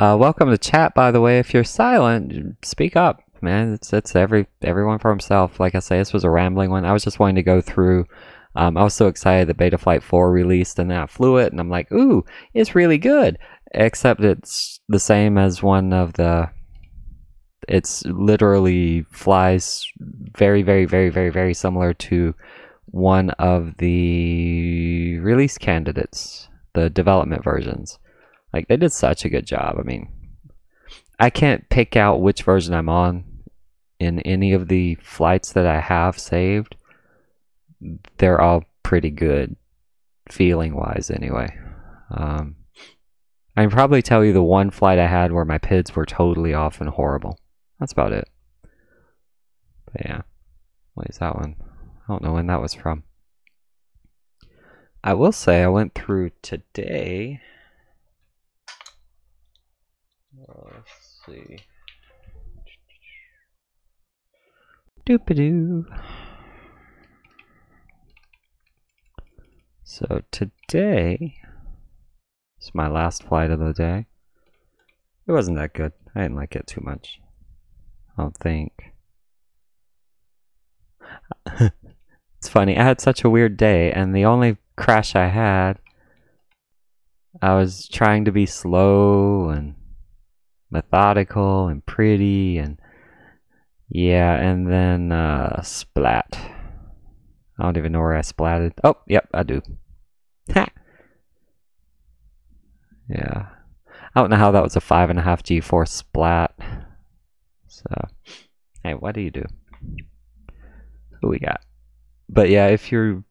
Welcome to chat, by the way. If you're silent, speak up, man. It's everyone for himself. Like I say, this was a rambling one. I was just wanting to go through. I was so excited that Betaflight 4 released, and then I flew it, and I'm like, ooh, it's really good. Except it's the same as one of the. It's literally flies very, very, very, very, very similar to one of the release candidates, the development versions. Like, they did such a good job. I mean, I can't pick out which version I'm on in any of the flights that I have saved. They're all pretty good, feeling-wise anyway. I can probably tell you the one flight I had where my PIDs were totally off and horrible. That's about it. But yeah. What is that one? I don't know when that was from. I will say I went through today. Let's see. Doop-a-doo. So today is my last flight of the day. It wasn't that good. I didn't like it too much. I don't think. It's funny, I had such a weird day, and the only crash I had, I was trying to be slow and methodical and pretty, and yeah, and then splat. I don't even know where I splatted. Oh, yep, I do. Ha! Yeah. I don't know how that was a 5.5 G-force splat. So, hey, what do you do? Who we got? But yeah, if you're...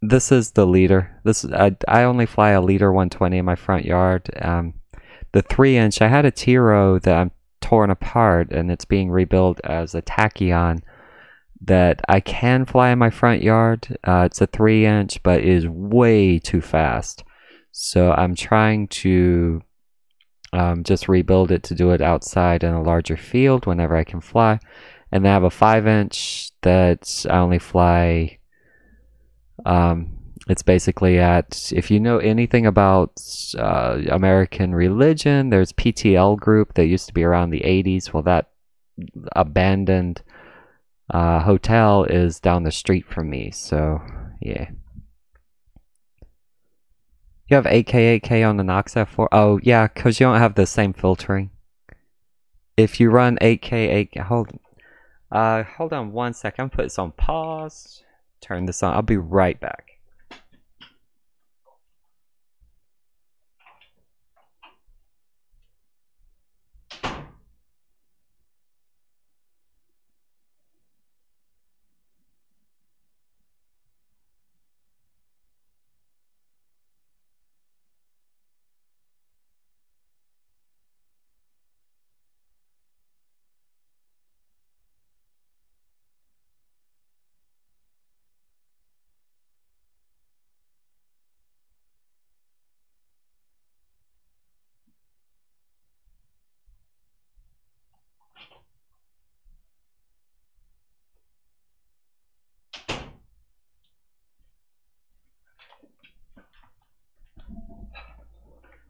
This is the leader. I only fly a leader 120 in my front yard. The 3-inch, I had a Tiro that I'm torn apart, and it's being rebuilt as a Tachyon that I can fly in my front yard. It's a 3-inch, but is way too fast. So I'm trying to just rebuild it to do it outside in a larger field whenever I can fly. And I have a 5-inch that I only fly. It's basically at, if you know anything about American religion, there's PTL group that used to be around the 80s. Well, that abandoned hotel is down the street from me. So, yeah. You have 8K on the Nox F4? Oh, yeah, because you don't have the same filtering. If you run 8K, hold on 1 second. I'm put this on pause. Turn this on. I'll be right back.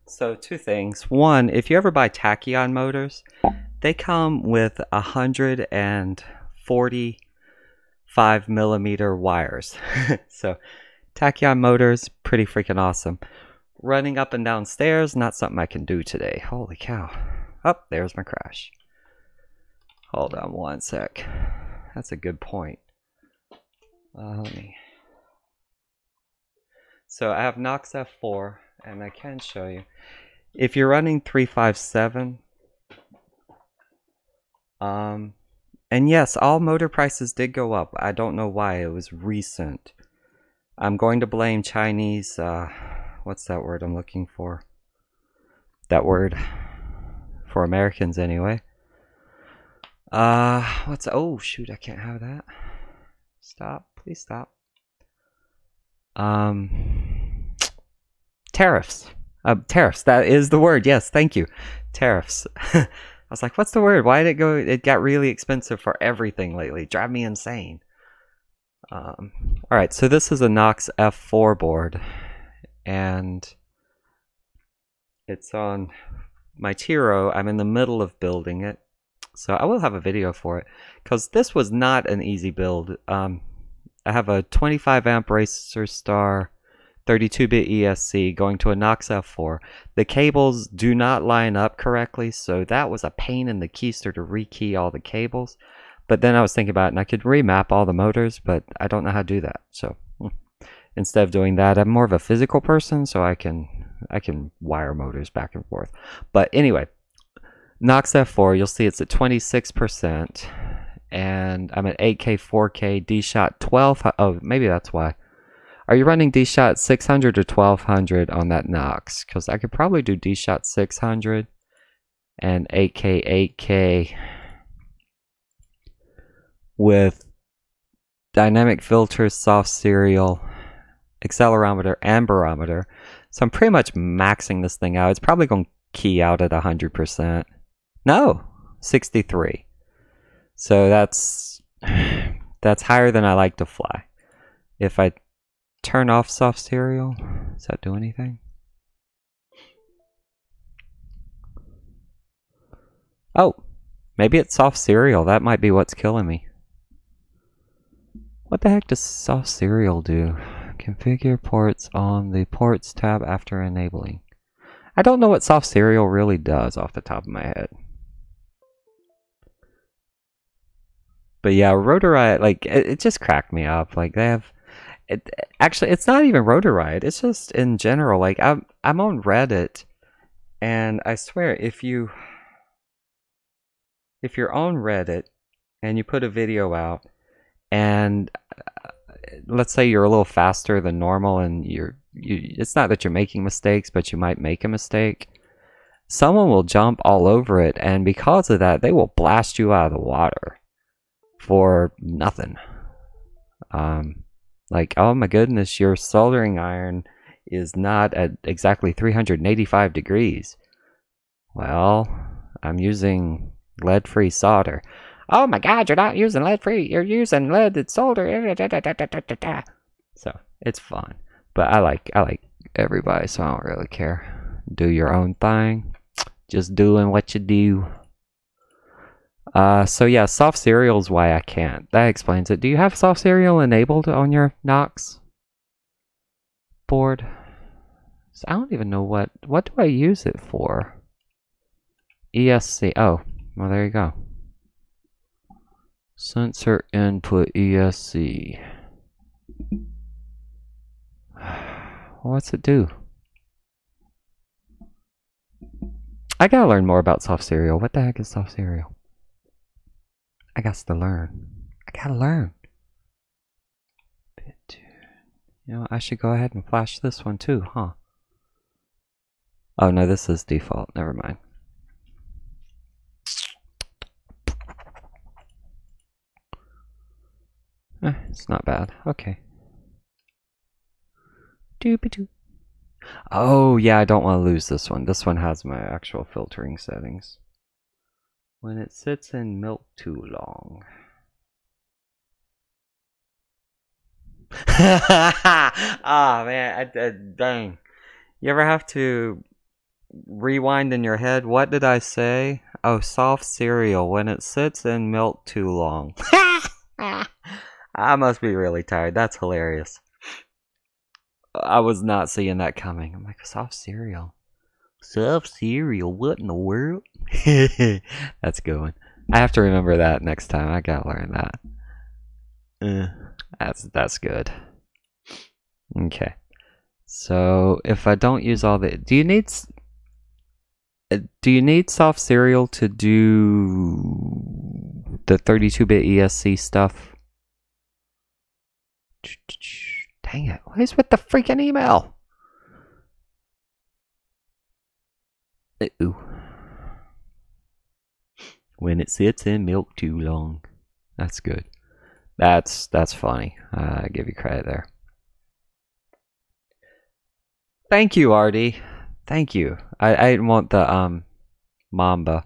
So 2 things. One, if you ever buy Tachyon motors, they come with 145mm wires. So Tachyon motors, pretty freaking awesome. Running up and down stairs, not something I can do today. Holy cow. Oh, there's my crash. Hold on 1 sec. That's a good point. Let me... So I have Nox F4, and I can show you. If you're running 357, and yes, all motor prices did go up. I don't know why. It was recent. I'm going to blame Chinese, what's that word I'm looking for? That word for Americans anyway. Oh shoot, I can't have that. Stop, please stop. Tariffs. Tariffs, that is the word. Yes, thank you. Tariffs. I was like, what's the word? Why did it go? It got really expensive for everything lately. Drive me insane. Alright, so this is a Nox F4 board, and it's on my Tiro. I'm in the middle of building it, so I will have a video for it, because this was not an easy build. I have a 25 amp Racer Star 32-bit ESC going to a Nox F4. The cables do not line up correctly, so that was a pain in the keister to rekey all the cables. But then I was thinking about it, and I could remap all the motors, but I don't know how to do that. So instead of doing that, I'm more of a physical person, so I can wire motors back and forth. But anyway, Nox F4, you'll see it's at 26%, and I'm at 8K, 4K, D-Shot 12. Oh, maybe that's why. Are you running D-Shot 600 or 1200 on that Nox? Because I could probably do D-Shot 600 and 8K, 8K with dynamic filters, soft serial, accelerometer, and barometer. So I'm pretty much maxing this thing out. It's probably going to key out at 100%. No, 63. So that's higher than I like to fly. If I turn off soft serial, does that do anything? Oh, Maybe it's soft serial. That might be what's killing me. What the heck does soft serial do? Configure ports on the ports tab after enabling. I don't know what soft serial really does off the top of my head. But yeah, Rotor Riot, like, it just cracked me up. Like, they have... Actually, it's not even Rotor Riot. It's just in general. Like, I'm on Reddit, and I swear, if you're on Reddit, and you put a video out, and let's say you're a little faster than normal, and it's not that you're making mistakes, but you might make a mistake. Someone will jump all over it, and because of that, they will blast you out of the water for nothing. Like, oh my goodness, your soldering iron is not at exactly 385 degrees. Well, I'm using lead-free solder. Oh my god, you're not using lead-free, you're using leaded solder. So, it's fun. But I like everybody, so I don't really care. Do your own thing. Just doing what you do. So yeah, soft serial is why I can't. That explains it. Do you have soft serial enabled on your Nox board? So I don't even know what do I use it for? ESC. Oh, well there you go. Sensor input ESC. What's it do? I gotta learn more about soft serial. What the heck is soft serial? I got to learn. I gotta learn. You know, I should go ahead and flash this one too, huh? Oh no, this is default. Never mind. It's not bad. Okay. Doobie-doo. Oh yeah, I don't want to lose this one. This one has my actual filtering settings. When it sits in milk too long. Ah, man, dang. You ever have to rewind in your head? What did I say? Oh, soft cereal. When it sits in milk too long. I must be really tired. That's hilarious. I was not seeing that coming. I'm like, soft cereal. Soft cereal? What in the world? That's a good one. I have to remember that next time. I gotta learn that. That's good. Okay. So if I don't use all the, do you need soft serial to do the 32-bit ESC stuff? Dang it! What is with the freaking email? Ooh. When it sits in milk too long. That's good. That's funny. I give you credit there. Thank you, Artie. Thank you. I didn't want the Mamba.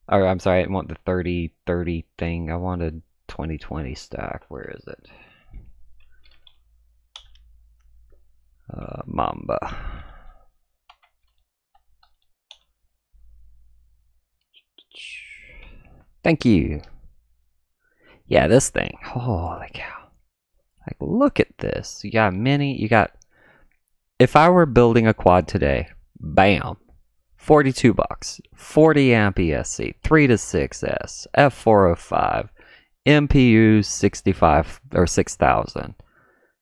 Or I'm sorry, I didn't want the 3030 thing. I wanted 2020 stack. Where is it? Mamba. Thank you. Yeah, this thing. Holy cow. Like, look at this. You got mini, you got... If I were building a quad today, bam. $42. 40 amp ESC, 3 to 6S, F405, MPU 65 or 6000,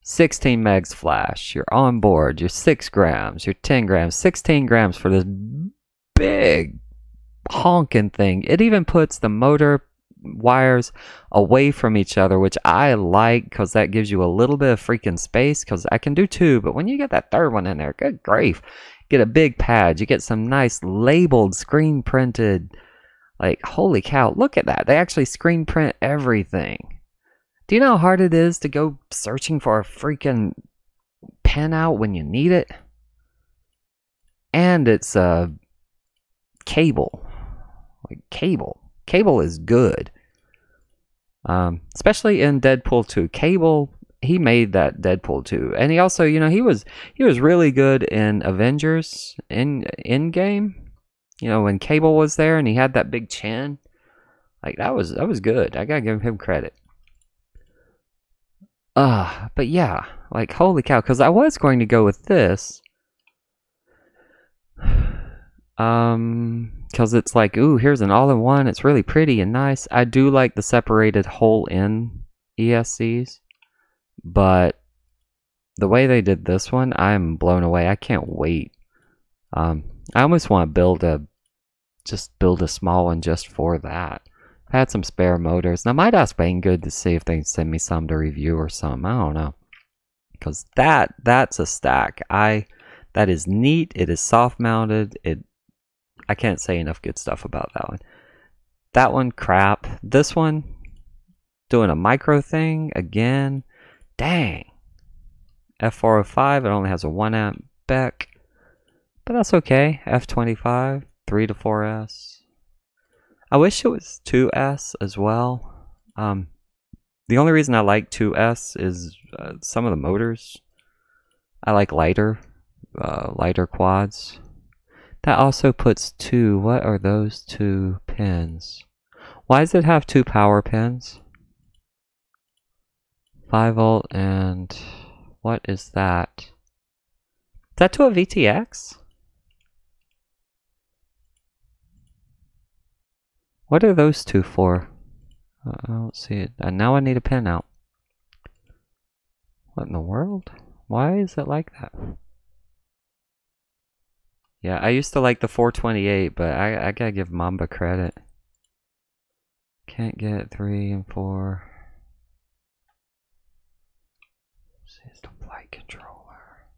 16 megs flash, you're on board, you're 6 grams, you're 10 grams, 16 grams for this big honking thing. It even puts the motor wires away from each other, which I like because that gives you a little bit of freaking space, because I can do 2, but when you get that third one in there, good grief, get a big pad, you get some nice labeled screen printed, like holy cow, look at that, they actually screen print everything. Do you know how hard it is to go searching for a freaking pinout when you need it? And it's a cable. Like cable is good. Especially in Deadpool 2. Cable, he made that Deadpool 2. And he also, you know, he was really good in Avengers in game. You know, when Cable was there and he had that big chin. Like that was good. I gotta give him credit. But yeah, like holy cow, because I was going to go with this. Because it's like, ooh, here's an all-in-one. It's really pretty and nice. I do like the separated hole-in ESCs, but the way they did this one, I'm blown away. I can't wait. I almost want to build a small one just for that. I had some spare motors, and I might ask Banggood to see if they can send me some to review or something. I don't know, because that's a stack. That is neat. It is soft mounted. I can't say enough good stuff about that one. That one, crap. This one, doing a micro thing again. Dang. F405, it only has a 1 amp BEC, but that's okay. F25, 3 to 4S. I wish it was 2S as well. The only reason I like 2S is some of the motors. I like lighter quads. That also puts two. What are those two pins? Why does it have two power pins? 5 volt and what is that? Is that to a VTX? What are those two for? I don't see it. And now I need a pin out. What in the world? Why is it like that? Yeah, I used to like the 428, but I gotta give Mamba credit. Can't get 3 and 4. System flight controller.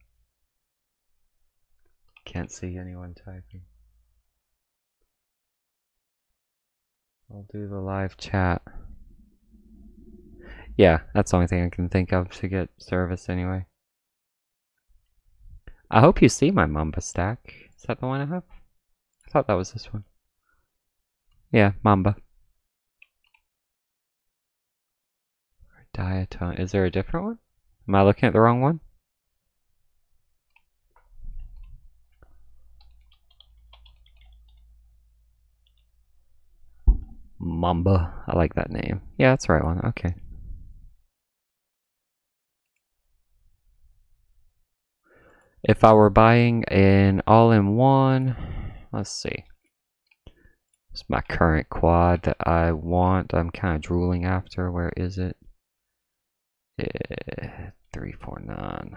Can't see anyone typing. I'll do the live chat. Yeah, that's the only thing I can think of to get service anyway. I hope you see my Mamba stack. Is that the one I have? I thought that was this one. Yeah, Mamba. Diatone. Is there a different one? Am I looking at the wrong one? Mamba. I like that name. Yeah, that's the right one. Okay. If I were buying an all-in-one, let's see. It's my current quad that I want. I'm kind of drooling after. Where is it? 349.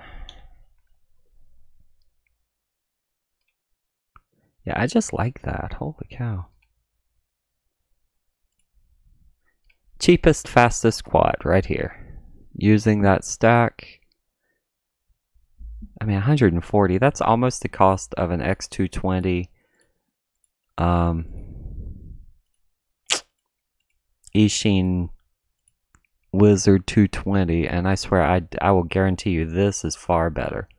Yeah, I just like that. Holy cow. Cheapest, fastest quad right here. Using that stack. I mean, 140. That's almost the cost of an X220. Ishin Wizard 220, and I swear I will guarantee you this is far better.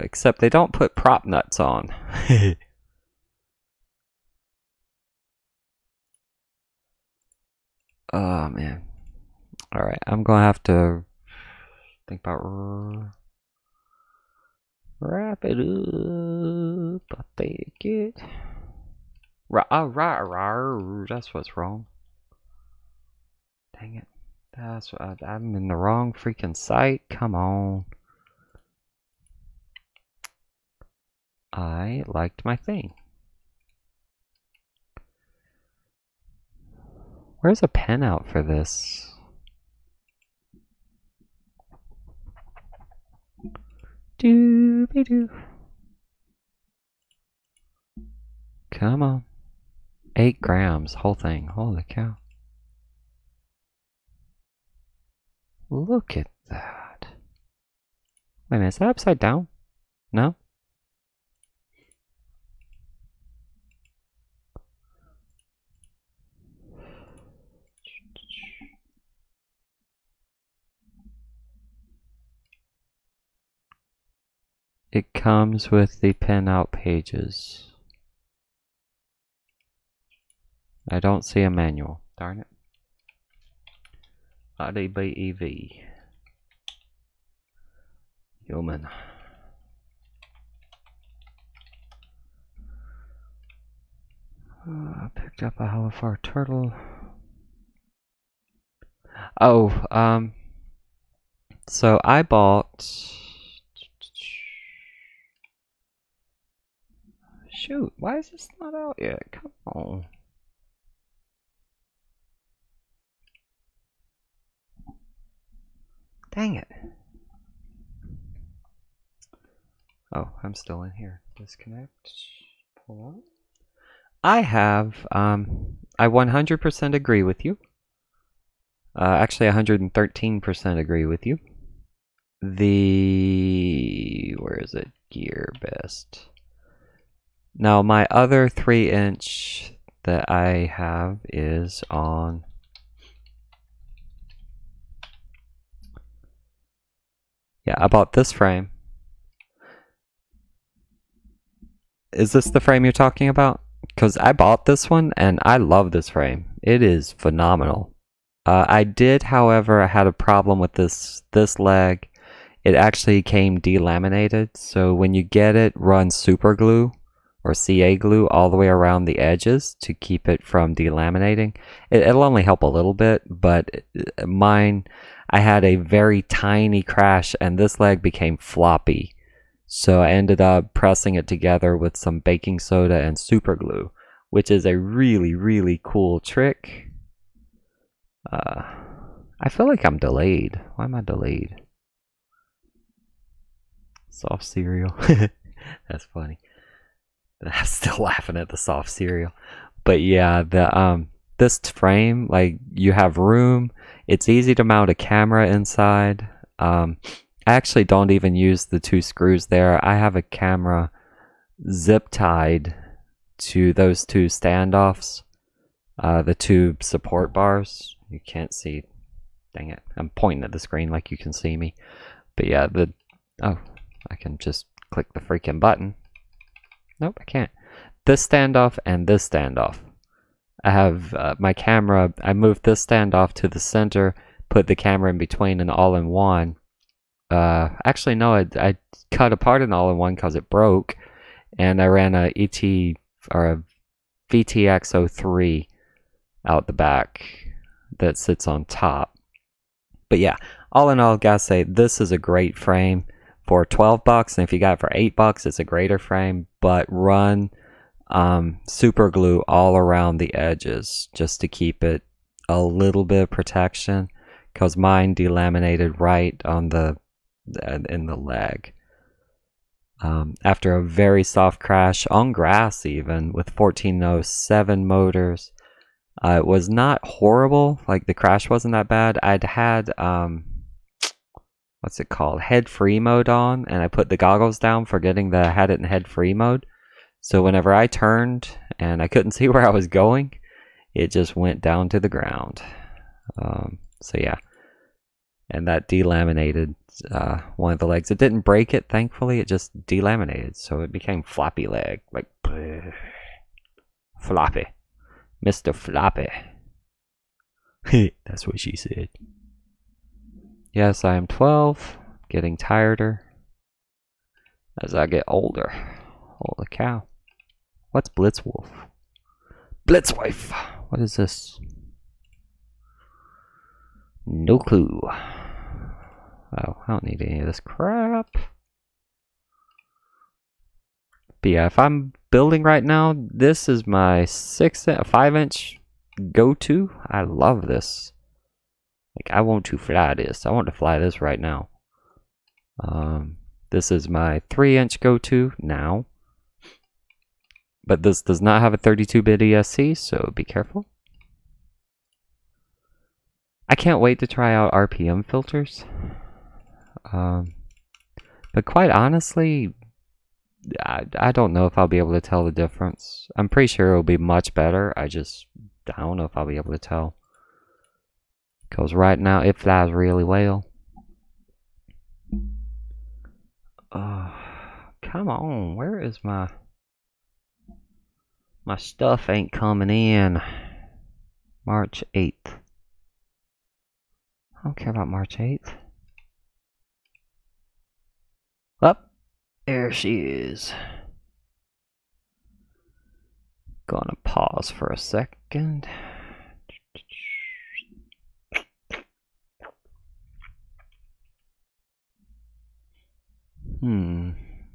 Except they don't put prop nuts on. Oh man. Alright, I'm gonna have to think about wrap it up. I think it. That's what's wrong. Dang it. That's what I'm in the wrong freaking site. Come on. I liked my thing. Where's a pen out for this? Doobie-doo. Come on. 8 grams, whole thing. Holy cow. Look at that. Wait a minute, is that upside down? No? It comes with the pin out pages. I don't see a manual. Darn it. IDBEV. Human. Picked up a Halifar turtle. Oh, so I bought... Shoot, why is this not out yet? Come on. Dang it. Oh, I'm still in here. Disconnect. Pull on. I have, I 100% agree with you. Actually, 113% agree with you. Where is it? Gear best. Now, my other 3-inch that I have is on... Yeah, I bought this frame. Is this the frame you're talking about? Because I bought this one and I love this frame. It is phenomenal. I did, however, I had a problem with this leg. It actually came delaminated, so when you get it, run super glue or CA glue all the way around the edges to keep it from delaminating. It'll only help a little bit, but mine, I had a very tiny crash and this leg became floppy. So I ended up pressing it together with some baking soda and super glue, which is a really, really cool trick. I feel like I'm delayed. Why am I delayed? Soft cereal. That's funny. I'm still laughing at the soft cereal. But yeah, this frame, like, you have room. It's easy to mount a camera inside. I actually don't even use the 2 screws there. I have a camera zip tied to those 2 standoffs, the 2 support bars. You can't see. Dang it. I'm pointing at the screen like you can see me. But yeah, oh, I can just click the freaking button. Nope, I can't. This standoff and this standoff. I have my camera, I moved this standoff to the center, put the camera in between, and all-in-one. Actually, no, I cut apart an all-in-one because it broke, and I ran a VTX03 out the back that sits on top. But yeah, all in all, gotta say, this is a great frame for 12 bucks, and if you got it for 8 bucks, it's a greater frame, but run super glue all around the edges just to keep it a little bit of protection, because mine delaminated right on in the leg. After a very soft crash on grass, even with 1407 motors, it was not horrible. Like, the crash wasn't that bad. I'd had what's it called, head free mode on, and I put the goggles down forgetting that I had it in head free mode. So whenever I turned and I couldn't see where I was going, it just went down to the ground. So yeah, and that delaminated one of the legs. It didn't break it, thankfully. It just delaminated, so it became floppy leg, like floppy, Mr. Floppy. That's what she said. Yes, I am 12, getting tireder as I get older. Holy cow. What's Blitzwolf? Blitzwife! What is this? No clue. Oh, I don't need any of this crap. But yeah, if I'm building right now, this is my 5-inch go-to. I love this. Like, I want to fly this. I want to fly this right now. This is my 3-inch go-to now. But this does not have a 32-bit ESC, so be careful. I can't wait to try out RPM filters. But quite honestly, I don't know if I'll be able to tell the difference. I'm pretty sure it'll be much better. I don't know if I'll be able to tell. Because right now it flies really well. Come on, where is my stuff ain't coming in. March 8th. I don't care about March 8th. Up, there she is. Gonna pause for a second. I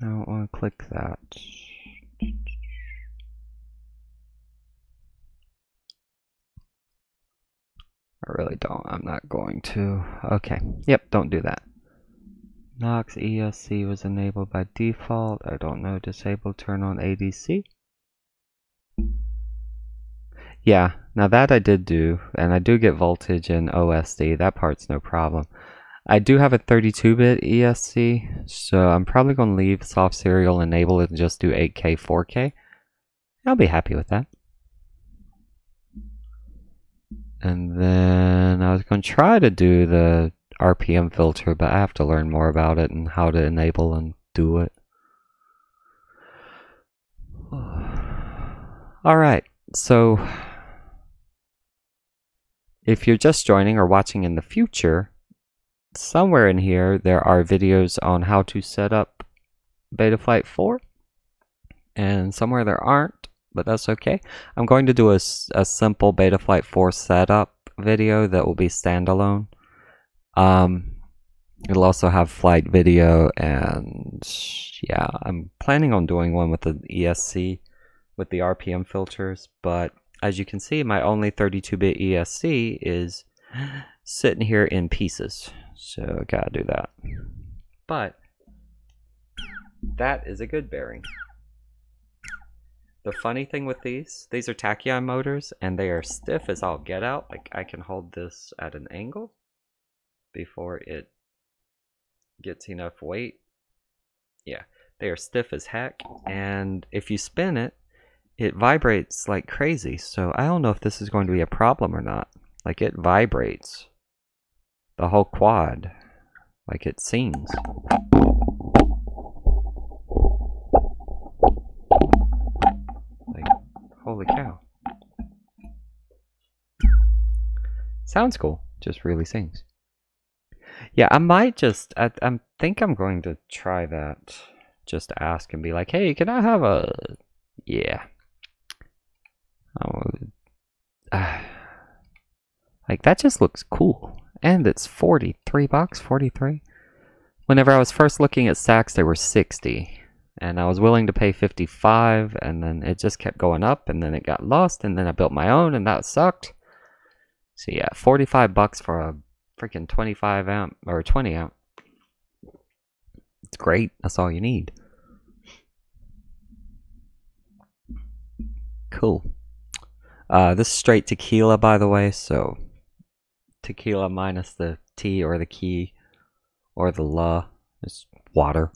don't want to click that. I really don't. I'm not going to. Okay. Yep, don't do that. Nox ESC was enabled by default. I don't know. Disable, turn on ADC. Yeah, now that I did do, and I do get voltage in OSD. That part's no problem. I do have a 32-bit ESC, so I'm probably going to leave soft serial enabled and just do 8K, 4K. I'll be happy with that. And then I was going to try to do the RPM filter, but I have to learn more about it and how to enable and do it. Alright, so if you're just joining or watching in the future, somewhere in here there are videos on how to set up Betaflight 4, and somewhere there aren't, but that's okay. I'm going to do a simple Betaflight 4 setup video that will be standalone. It'll also have flight video, and yeah, I'm planning on doing one with the ESC with the RPM filters, but as you can see, my only 32-bit ESC is sitting here in pieces, so I gotta do that. But that is a good bearing. The funny thing with these are Tachyon motors, and they are stiff as all get out. Like, I can hold this at an angle before it gets enough weight. Yeah, they are stiff as heck, and if you spin it, it vibrates like crazy. So I don't know if this is going to be a problem or not. Like, it vibrates the whole quad, like it sings. Like, holy cow. Sounds cool, just really sings. Yeah, I might just, I think I'm going to try that. Just ask and be like, hey, can I have a, yeah. Like, that just looks cool. And it's 43 bucks, 43. Whenever I was first looking at stacks, they were 60. And I was willing to pay 55, and then it just kept going up, and then it got lost, and then I built my own, and that sucked. So yeah, 45 bucks for a freaking 25 amp, or 20 amp. It's great, that's all you need. Cool. This is straight tequila, by the way, so tequila minus the T or the key or the la is water.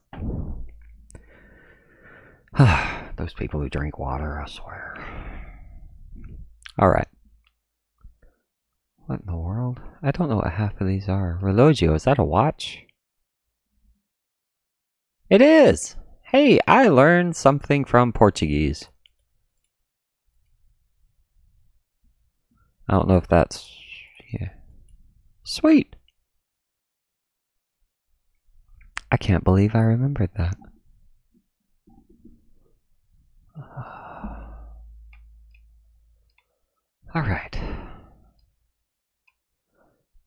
Those people who drink water, I swear. Alright. What in the world? I don't know what half of these are. Relogio, is that a watch? It is! Hey, I learned something from Portuguese. I don't know if that's... yeah. Sweet! I can't believe I remembered that. Alright.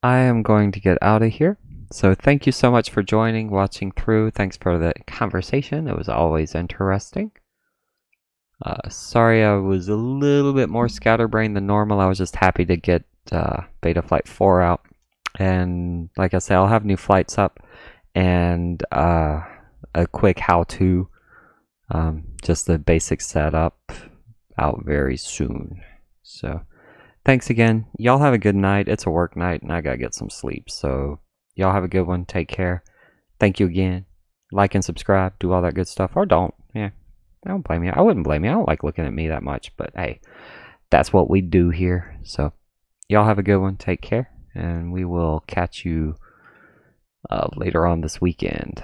I am going to get out of here. So thank you so much for joining, watching through. Thanks for the conversation. It was always interesting. Sorry I was a little bit more scatterbrained than normal. I was just happy to get Betaflight 4 out. And like I said, I'll have new flights up and a quick how-to, just the basic setup out very soon. So thanks again. Y'all have a good night. It's a work night and I gotta get some sleep. So y'all have a good one. Take care. Thank you again. Like and subscribe. Do all that good stuff. Or don't. Yeah. I don't blame you. I wouldn't blame you. I don't like looking at me that much. But hey, that's what we do here. So y'all have a good one. Take care. And we will catch you later on this weekend.